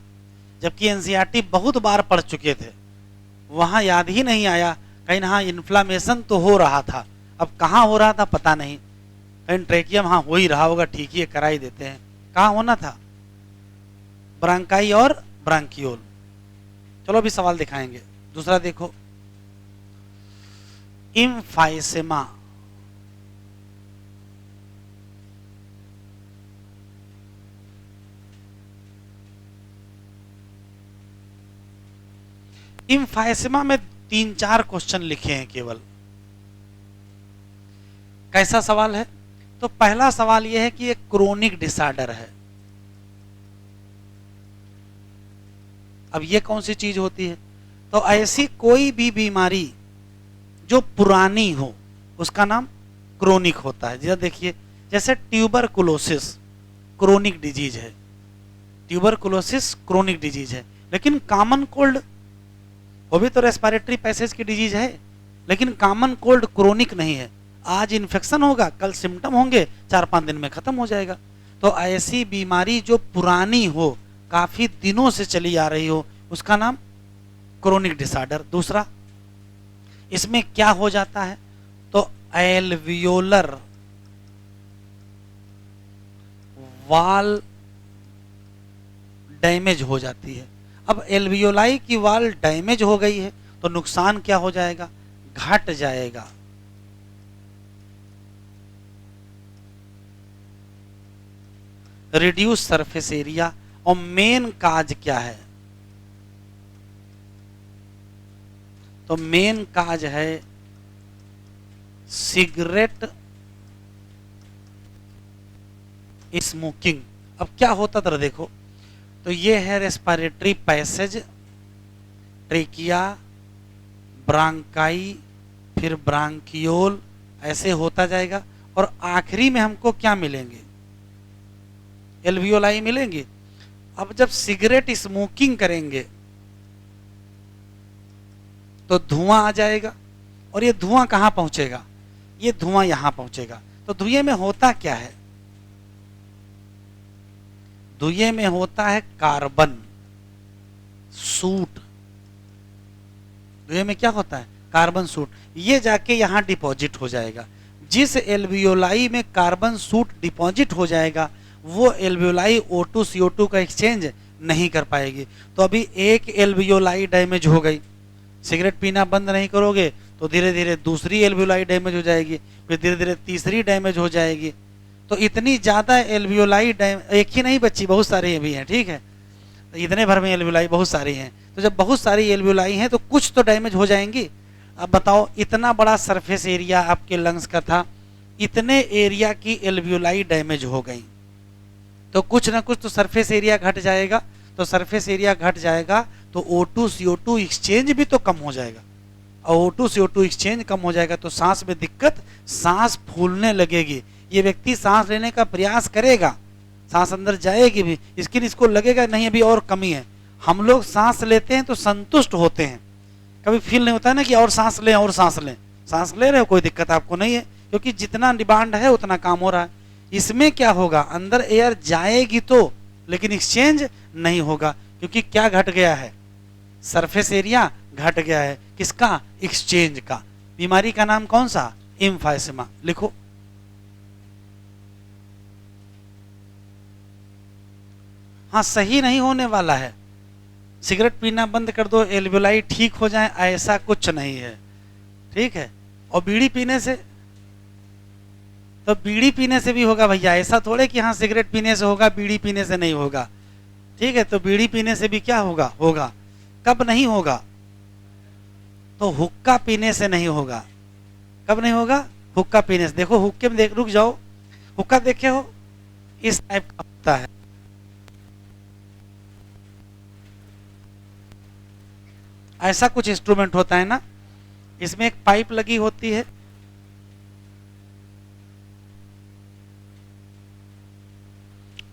जबकि एनसीईआरटी बहुत बार पढ़ चुके थे। वहां याद ही नहीं आया, कहीं हाँ इन्फ्लामेशन तो हो रहा था, अब कहाँ हो रहा था पता नहीं। कहीं ट्रैकियम हाँ हो ही रहा होगा, ठीक ही करा ही देते हैं। कहाँ होना था? ब्रांकाई और ब्रांकियोल। चलो अभी सवाल दिखाएंगे। दूसरा देखो, इम्फाइसेमा। इम्फाइसेमा में 3-4 क्वेश्चन लिखे हैं केवल। कैसा सवाल है? तो पहला सवाल यह है कि एक क्रोनिक डिसऑर्डर है। अब ये कौन सी चीज होती है? तो ऐसी कोई भी बीमारी जो पुरानी हो उसका नाम क्रोनिक होता है। जरा देखिए, जैसे ट्यूबरकुलोसिस क्रोनिक डिजीज है, ट्यूबरकुलोसिस क्रोनिक डिजीज है। लेकिन कॉमन कोल्ड, वो भी तो रेस्पिरेटरी पैसेज की डिजीज है, लेकिन कॉमन कोल्ड क्रोनिक नहीं है। आज इन्फेक्शन होगा, कल सिम्टम होंगे, 4-5 दिन में खत्म हो जाएगा। तो ऐसी बीमारी जो पुरानी हो, काफी दिनों से चली आ रही हो, उसका नाम क्रोनिक डिसऑर्डर। दूसरा, इसमें क्या हो जाता है? तो एल्वियोलर वाल डैमेज हो जाती है। अब एल्वियोलाई की वाल डैमेज हो गई है तो नुकसान क्या हो जाएगा? घट जाएगा। Reduce surface area. और मेन काज क्या है? तो मेन काज है सिगरेट स्मोकिंग। अब क्या होता था देखो, तो ये है रेस्पिरेटरी पैसेज, ट्रेकिया, ब्रांकाई, फिर ब्रांकियोल, ऐसे होता जाएगा। और आखिरी में हमको क्या मिलेंगे? एल्वियोलाई मिलेंगे। अब जब सिगरेट स्मोकिंग करेंगे तो धुआं आ जाएगा, और ये धुआं कहां पहुंचेगा? ये धुआं यहां पहुंचेगा। तो धुएं में होता क्या है? धुएं में होता है कार्बन सूट। धुएं में क्या होता है? Carbon suit. ये जाके यहां डिपॉजिट हो जाएगा। जिस एल्वियोलाई में कार्बन सूट डिपॉजिट हो जाएगा, वो एल्वियोलाई O2 CO2 का एक्सचेंज नहीं कर पाएगी। तो अभी एक एल्वियोलाई डैमेज हो गई, सिगरेट पीना बंद नहीं करोगे तो धीरे धीरे दूसरी एल्वियोलाई डैमेज हो जाएगी, फिर धीरे धीरे तीसरी डैमेज हो जाएगी। तो इतनी ज्यादा एल्वियोलाई एक ही नहीं बची, बहुत सारे भी हैं, ठीक है। तो इतने भर में एल्वियोलाई बहुत सारी हैं, तो जब बहुत सारी एल्वियोलाई हैं तो कुछ तो डैमेज हो जाएंगी। अब बताओ, इतना बड़ा सरफेस एरिया आपके लंग्स का था, इतने एरिया की एल्वियोलाई डैमेज हो गई, तो कुछ ना कुछ तो सरफेस एरिया घट जाएगा। तो सरफेस एरिया घट जाएगा तो O2 CO2 एक्सचेंज भी तो कम हो जाएगा, और O2 CO2 एक्सचेंज कम हो जाएगा तो सांस में दिक्कत, सांस फूलने लगेगी। ये व्यक्ति सांस लेने का प्रयास करेगा, सांस अंदर जाएगी भी, लेकिन इसको लगेगा नहीं अभी और कमी है। हम लोग सांस लेते हैं तो संतुष्ट होते हैं, कभी फील नहीं होता है ना कि और सांस लें और सांस लें। सांस ले रहे हो, कोई दिक्कत आपको नहीं है, क्योंकि जितना डिमांड है उतना काम हो रहा है। इसमें क्या होगा, अंदर एयर जाएगी तो, लेकिन एक्सचेंज नहीं होगा, क्योंकि क्या घट गया है, सरफेस एरिया घट गया है। किसका, एक्सचेंज का। बीमारी का नाम कौन सा, एम्फाइसेमा। लिखो, हाँ सही नहीं होने वाला है। सिगरेट पीना बंद कर दो, एल्वियोलाई ठीक हो जाए, ऐसा कुछ नहीं है, ठीक है। और बीड़ी पीने से, तो बीड़ी पीने से भी होगा भैया, ऐसा थोड़े कि हाँ सिगरेट पीने से होगा बीड़ी पीने से नहीं होगा, ठीक है। तो बीड़ी पीने से भी क्या होगा, होगा। कब नहीं होगा, तो हुक्का पीने से नहीं होगा। कब नहीं होगा, हुक्का पीने से। देखो हुक्के में देख, रुक जाओ, हुक्का देखे हो, इस टाइप का होता है, ऐसा कुछ इंस्ट्रूमेंट होता है ना, इसमें एक पाइप लगी होती है,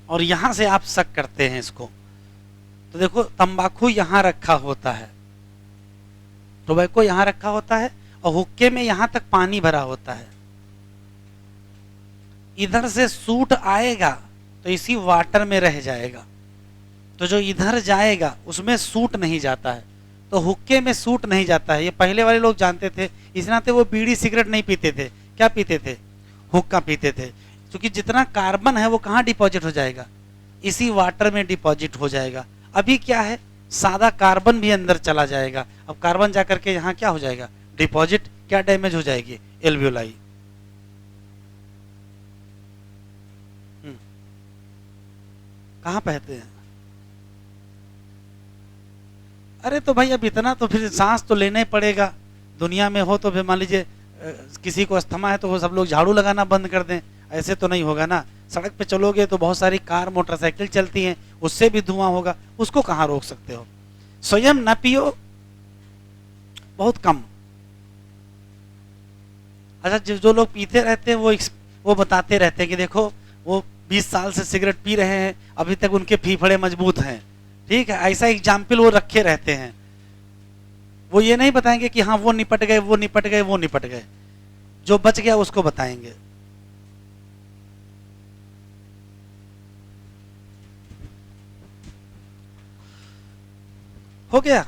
और यहां से आप सक करते हैं इसको। तो देखो तंबाकू यहां रखा होता है, टोबैको यहां रखा होता है, और हुक्के में यहां तक पानी भरा होता है। इधर से सूट आएगा तो इसी वाटर में रह जाएगा, तो जो इधर जाएगा उसमें सूट नहीं जाता है, तो हुक्के में सूट नहीं जाता है। ये पहले वाले लोग जानते थे, इस नाते वो बीड़ी सिगरेट नहीं पीते थे। क्या पीते थे, हुक्का पीते थे, क्योंकि जितना कार्बन है वो कहाँ डिपॉजिट हो जाएगा, इसी वाटर में डिपॉजिट हो जाएगा। अभी क्या है, सादा कार्बन भी अंदर चला जाएगा। अब कार्बन जाकर के यहाँ क्या हो जाएगा, डिपॉजिट, क्या डैमेज हो जाएगी, एल्वियोलाई। कहाँ बहते हैं, अरे तो भाई अब इतना तो फिर सांस तो लेना ही पड़ेगा। दुनिया में हो तो फिर मान लीजिए किसी को अस्थमा है तो वो सब लोग झाड़ू लगाना बंद कर दें, ऐसे तो नहीं होगा ना। सड़क पे चलोगे तो बहुत सारी कार मोटरसाइकिल चलती हैं, उससे भी धुआं होगा, उसको कहाँ रोक सकते हो। स्वयं न पियो, बहुत कम। अच्छा, जो लोग पीते रहते हैं वो बताते रहते हैं कि देखो वो 20 साल से सिगरेट पी रहे हैं, अभी तक उनके फीफड़े मजबूत हैं, ठीक है। ऐसा एग्जाम्पल वो रखे रहते हैं। वो ये नहीं बताएंगे कि हाँ वो निपट गए, वो निपट गए, वो निपट गए। जो बच गया उसको बताएंगे। हो गया,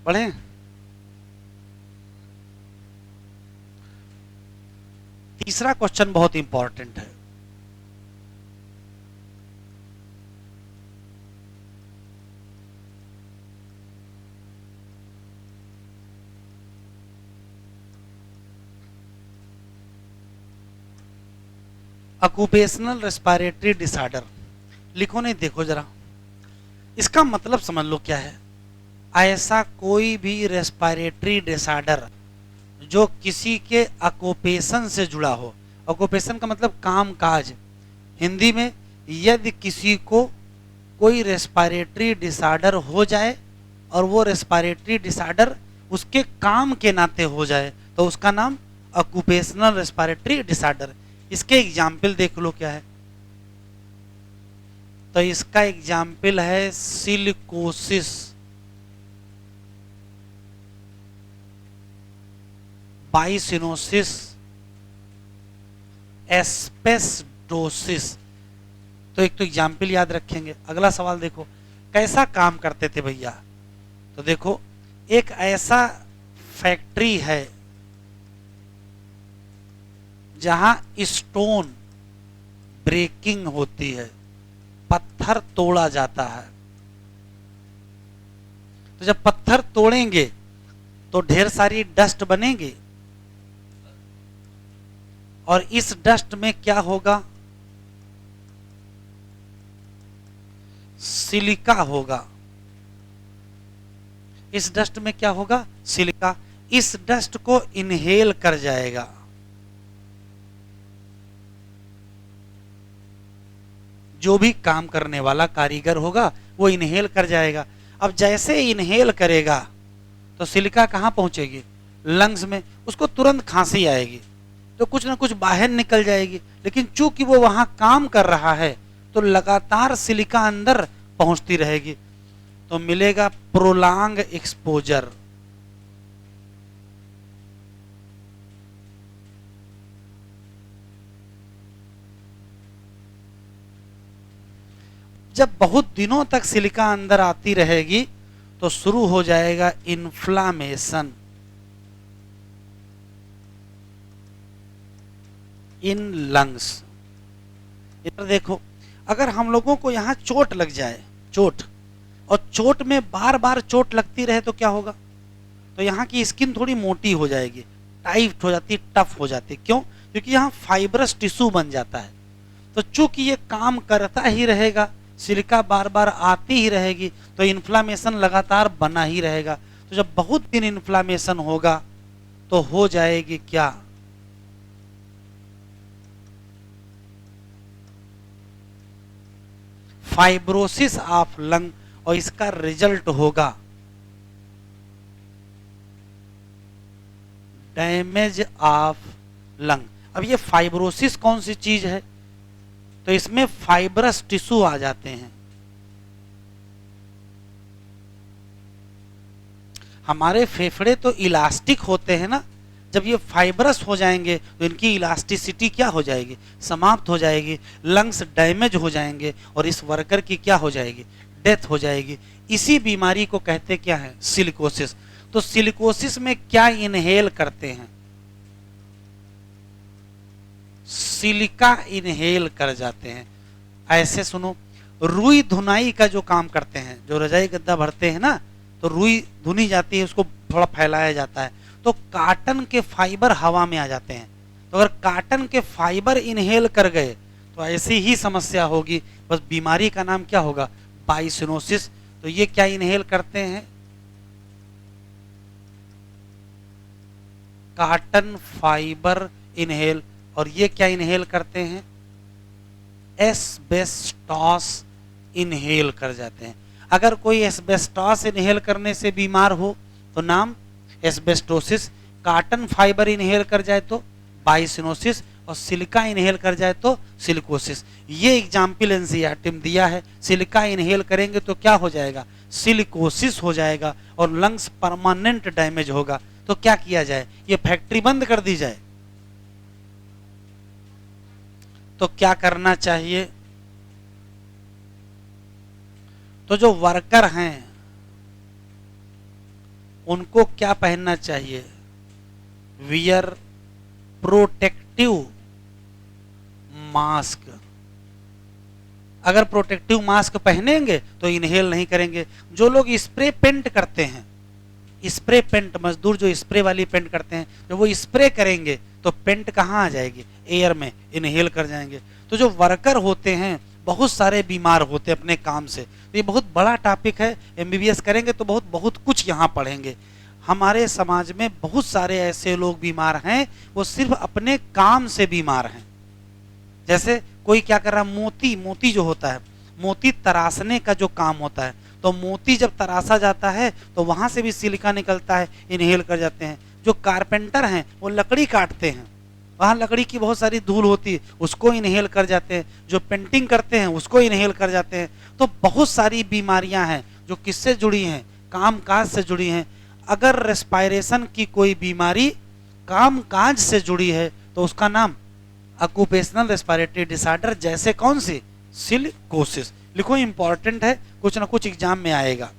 पढ़े। तीसरा क्वेश्चन बहुत इंपॉर्टेंट है। ऑक्यूपेशनल रेस्पिरेटरी डिसऑर्डर, लिखो नहीं, देखो जरा इसका मतलब समझ लो क्या है। ऐसा कोई भी रेस्पिरेटरी डिसऑर्डर जो किसी के ऑक्यूपेशन से जुड़ा हो, ऑक्यूपेशन का मतलब काम काज, हिंदी में यदि किसी को कोई रेस्पिरेटरी डिसऑर्डर हो जाए और वो रेस्पिरेटरी डिसऑर्डर उसके काम के नाते हो जाए तो उसका नाम ऑक्यूपेशनल रेस्पिरेटरी डिसऑर्डर। इसके एग्जाम्पल देख लो क्या है, तो इसका एग्जाम्पल है सिलिकोसिस, बाइसिनोसिस, एस्पेस्टोसिस। तो एक तो एग्जाम्पल याद रखेंगे। अगला सवाल देखो, कैसा काम करते थे भैया। तो देखो एक ऐसा फैक्ट्री है जहां स्टोन ब्रेकिंग होती है, पत्थर तोड़ा जाता है। तो जब पत्थर तोड़ेंगे तो ढेर सारी डस्ट बनेगी, और इस डस्ट में क्या होगा, सिलिका होगा। इस डस्ट में क्या होगा, सिलिका। इस डस्ट को इनहेल कर जाएगा। जो भी काम करने वाला कारीगर होगा वो इनहेल कर जाएगा। अब जैसे इनहेल करेगा तो सिलिका कहां पहुंचेगी, लंग्स में। उसको तुरंत खांसी आएगी तो कुछ ना कुछ बाहर निकल जाएगी, लेकिन चूंकि वो वहां काम कर रहा है तो लगातार सिलिका अंदर पहुंचती रहेगी, तो मिलेगा प्रोलॉन्ग एक्सपोजर। जब बहुत दिनों तक सिलिका अंदर आती रहेगी तो शुरू हो जाएगा इन्फ्लामेशन इन लंग्स। इधर देखो, अगर हम लोगों को यहां चोट लग जाए, चोट, और चोट में बार बार चोट लगती रहे तो क्या होगा, तो यहाँ की स्किन थोड़ी मोटी हो जाएगी, टाइट हो जाती, टफ हो जाती। क्यों? क्योंकि यहाँ फाइब्रस टिश्यू बन जाता है। तो चूंकि ये काम करता ही रहेगा, सिलिका बार बार आती ही रहेगी, तो इन्फ्लामेशन लगातार बना ही रहेगा। तो जब बहुत दिन इन्फ्लामेशन होगा तो हो जाएगी क्या, फाइब्रोसिस ऑफ लंग, और इसका रिजल्ट होगा डैमेज ऑफ लंग। अब ये फाइब्रोसिस कौन सी चीज है, तो इसमें फाइब्रस टिश्यू आ जाते हैं। हमारे फेफड़े तो इलास्टिक होते हैं ना, जब ये फाइब्रस हो जाएंगे तो इनकी इलास्टिसिटी क्या हो जाएगी, समाप्त हो जाएगी, लंग्स डैमेज हो जाएंगे और इस वर्कर की क्या हो जाएगी, डेथ हो जाएगी। इसी बीमारी को कहते क्या है, सिलिकोसिस। तो सिलिकोसिस में क्या इनहेल करते हैं, सिलिका इनहेल कर जाते हैं। ऐसे सुनो, रुई धुनाई का जो काम करते हैं, जो रजाई गद्दा भरते हैं ना, तो रुई धुनी जाती है, उसको थोड़ा फैलाया जाता है, तो काटन के फाइबर हवा में आ जाते हैं। तो अगर काटन के फाइबर इनहेल कर गए तो ऐसी ही समस्या होगी, बस बीमारी का नाम क्या होगा, बाइसिनोसिस। तो ये क्या इनहेल करते हैं, काटन फाइबर इनहेल। और ये क्या इनहेल करते हैं, एस्बेस्टॉस इनहेल कर जाते हैं। अगर कोई एस्बेस्टॉस इनहेल करने से बीमार हो तो नाम एस्बेस्टोसिस, काटन फाइबर इनहेल कर जाए तो बाइसिनोसिस, और सिलिका इनहेल कर जाए तो सिलिकोसिस। ये एग्जाम्पल एनसीईआरटी में दिया है। सिलिका इनहेल करेंगे तो क्या हो जाएगा, सिलिकोसिस हो जाएगा और लंग्स परमानेंट डैमेज होगा। तो क्या किया जाए, ये फैक्ट्री बंद कर दी जाए। तो क्या करना चाहिए, तो जो वर्कर हैं उनको क्या पहनना चाहिए, वियर प्रोटेक्टिव मास्क। अगर प्रोटेक्टिव मास्क पहनेंगे तो इनहेल नहीं करेंगे। जो लोग स्प्रे पेंट करते हैं, स्प्रे पेंट, मजदूर जो स्प्रे वाली पेंट करते हैं, जब वो स्प्रे करेंगे तो पेंट कहाँ आ जाएगी, एयर में, इनहेल कर जाएंगे। तो जो वर्कर होते हैं बहुत सारे बीमार होते हैं अपने काम से। तो ये बहुत बड़ा टॉपिक है, एमबीबीएस करेंगे तो बहुत बहुत कुछ यहाँ पढ़ेंगे। हमारे समाज में बहुत सारे ऐसे लोग बीमार हैं, वो सिर्फ अपने काम से बीमार हैं। जैसे कोई क्या कर रहा है, मोती, मोती जो होता है, मोती तराशने का जो काम होता है, तो मोती जब तराशा जाता है तो वहां से भी सिलिका निकलता है, इनहेल कर जाते हैं। जो कारपेंटर हैं वो लकड़ी काटते हैं, वहां लकड़ी की बहुत सारी धूल होती है, उसको इनहेल कर जाते हैं। जो पेंटिंग करते हैं उसको इनहेल कर जाते हैं। तो बहुत सारी बीमारियां हैं जो किससे जुड़ी हैं, काम काज से जुड़ी हैं। अगर रेस्पायरेशन की कोई बीमारी काम काज से जुड़ी है तो उसका नाम ऑक्यूपेशनल रेस्पिरेटरी डिसऑर्डर। जैसे कौन सी, सिलिकोसिस। लिखो, इंपॉर्टेंट है, कुछ ना कुछ एग्जाम में आएगा।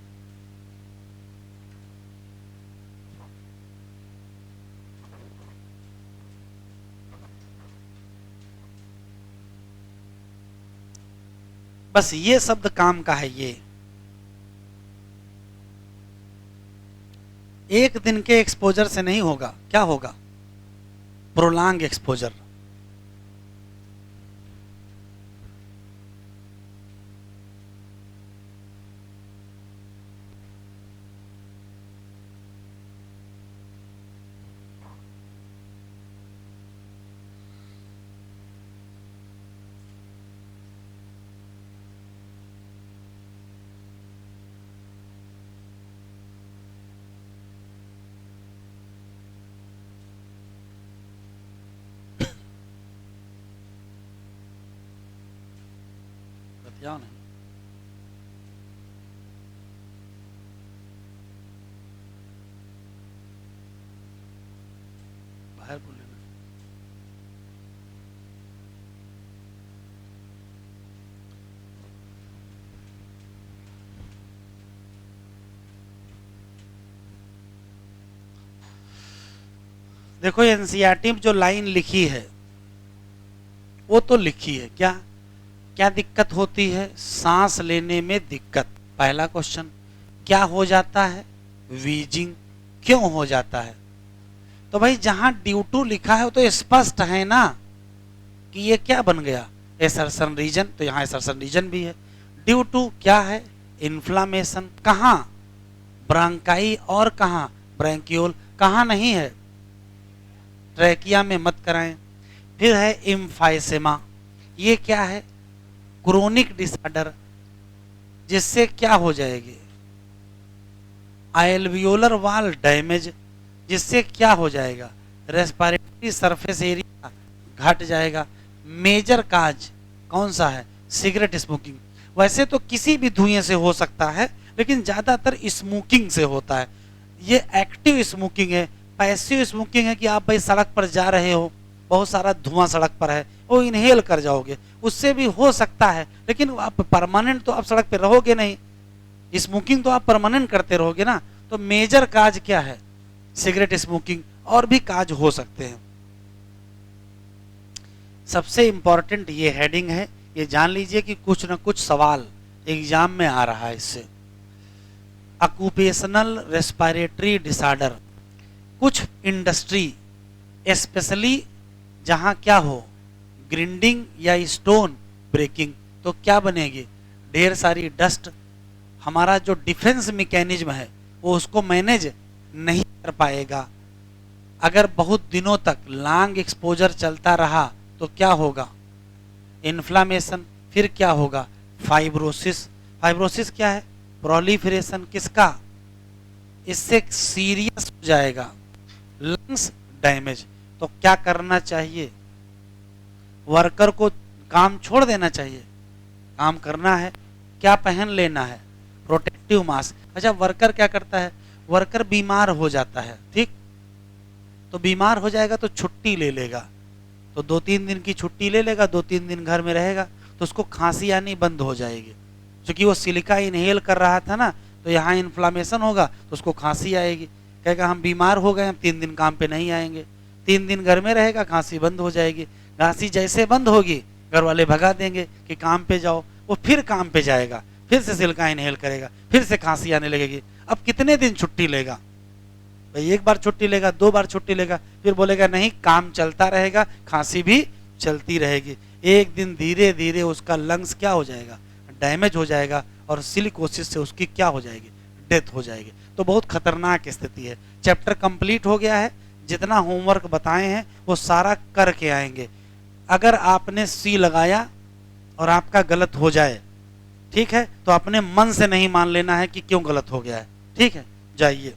बस ये शब्द काम का है। ये एक दिन के एक्सपोजर से नहीं होगा, क्या होगा? Prolong exposure. बतियाओ नहीं। बाहर बोल लेना। देखो एनसीईआरटी में जो लाइन लिखी है वो तो लिखी है, क्या क्या दिक्कत होती है? सांस लेने में दिक्कत, पहला क्वेश्चन। क्या हो जाता है? वीजिंग। क्यों हो जाता है? तो भाई जहां ड्यू टू लिखा है वो तो स्पष्ट है ना कि ये क्या बन गया, एसर्शन रीजन, तो यहाँ एसर्शन रीजन भी है। ड्यू टू क्या है? इन्फ्लामेशन। कहाँ? ब्रांकाई और कहाँ? ब्रैंकियोल। कहाँ नहीं है? ट्रैकिया में मत कराएं। फिर है इम्फाइसेमा, ये क्या है? क्रोनिक डिसऑर्डर, जिससे क्या हो जाएगी? एल्वियोलर वाल डैमेज, जिससे क्या हो जाएगा? रेस्पिरेटरी सरफेस एरिया घट जाएगा। मेजर काज कौन सा है? Cigarette smoking. वैसे तो किसी भी धुएं से हो सकता है, लेकिन ज्यादातर स्मोकिंग से होता है। ये एक्टिव स्मोकिंग है। पैसिव स्मोकिंग है कि आप भाई सड़क पर जा रहे हो, बहुत सारा धुआं सड़क पर है, वो इनहेल कर जाओगे, उससे भी हो सकता है, लेकिन आप परमानेंट तो आप सड़क पर रहोगे नहीं, स्मोकिंग तो आप परमानेंट करते रहोगे ना। तो मेजर काज क्या है? Cigarette smoking. और भी काज हो सकते हैं। सबसे इंपॉर्टेंट ये हेडिंग है, ये जान लीजिए कि कुछ ना कुछ सवाल एग्जाम में आ रहा है इससे। ऑक्यूपेशनल रेस्पिरेटरी डिसऑर्डर, कुछ इंडस्ट्री स्पेशली जहां क्या हो, ग्रिंडिंग या स्टोन ब्रेकिंग, तो क्या बनेगी? ढेर सारी डस्ट। हमारा जो डिफेंस मैकेनिज्म है वो उसको मैनेज नहीं कर पाएगा। अगर बहुत दिनों तक लॉन्ग एक्सपोजर चलता रहा तो क्या होगा? इन्फ्लामेशन। फिर क्या होगा? फाइब्रोसिस। फाइब्रोसिस क्या है? प्रोलिफरेशन किसका? इससे सीरियस हो जाएगा, लंग्स डैमेज। तो क्या करना चाहिए? वर्कर को काम छोड़ देना चाहिए? काम करना है, क्या पहन लेना है? Protective mask. अच्छा, वर्कर क्या करता है? वर्कर बीमार हो जाता है, ठीक, तो बीमार हो जाएगा तो छुट्टी ले लेगा, तो 2-3 दिन की छुट्टी ले लेगा, 2-3 दिन घर में रहेगा, तो उसको खांसी आनी बंद हो जाएगी। क्योंकि वो सिलिका इनहेल कर रहा था ना, तो यहाँ इन्फ्लामेशन होगा तो उसको खांसी आएगी। कहेगा हम बीमार हो गए, हम 3 दिन काम पे नहीं आएंगे। 3 दिन घर में रहेगा, खांसी बंद हो जाएगी। खांसी जैसे बंद होगी, घर वाले भगा देंगे कि काम पे जाओ। वो फिर काम पे जाएगा, फिर से सिलिका इनहेल करेगा, फिर से खांसी आने लगेगी। अब कितने दिन छुट्टी लेगा भाई? एक बार छुट्टी लेगा, 2 बार छुट्टी लेगा, फिर बोलेगा नहीं काम चलता रहेगा, खांसी भी चलती रहेगी। एक दिन धीरे धीरे उसका लंग्स क्या हो जाएगा? डैमेज हो जाएगा, और सिलिकोसिस से उसकी क्या हो जाएगी? डेथ हो जाएगी। तो बहुत खतरनाक स्थिति है। चैप्टर कंप्लीट हो गया है। जितना होमवर्क बताए हैं वो सारा करके आएंगे। अगर आपने सी लगाया और आपका गलत हो जाए, ठीक है, तो अपने मन से नहीं मान लेना है कि क्यों गलत हो गया है, ठीक है। जाइए।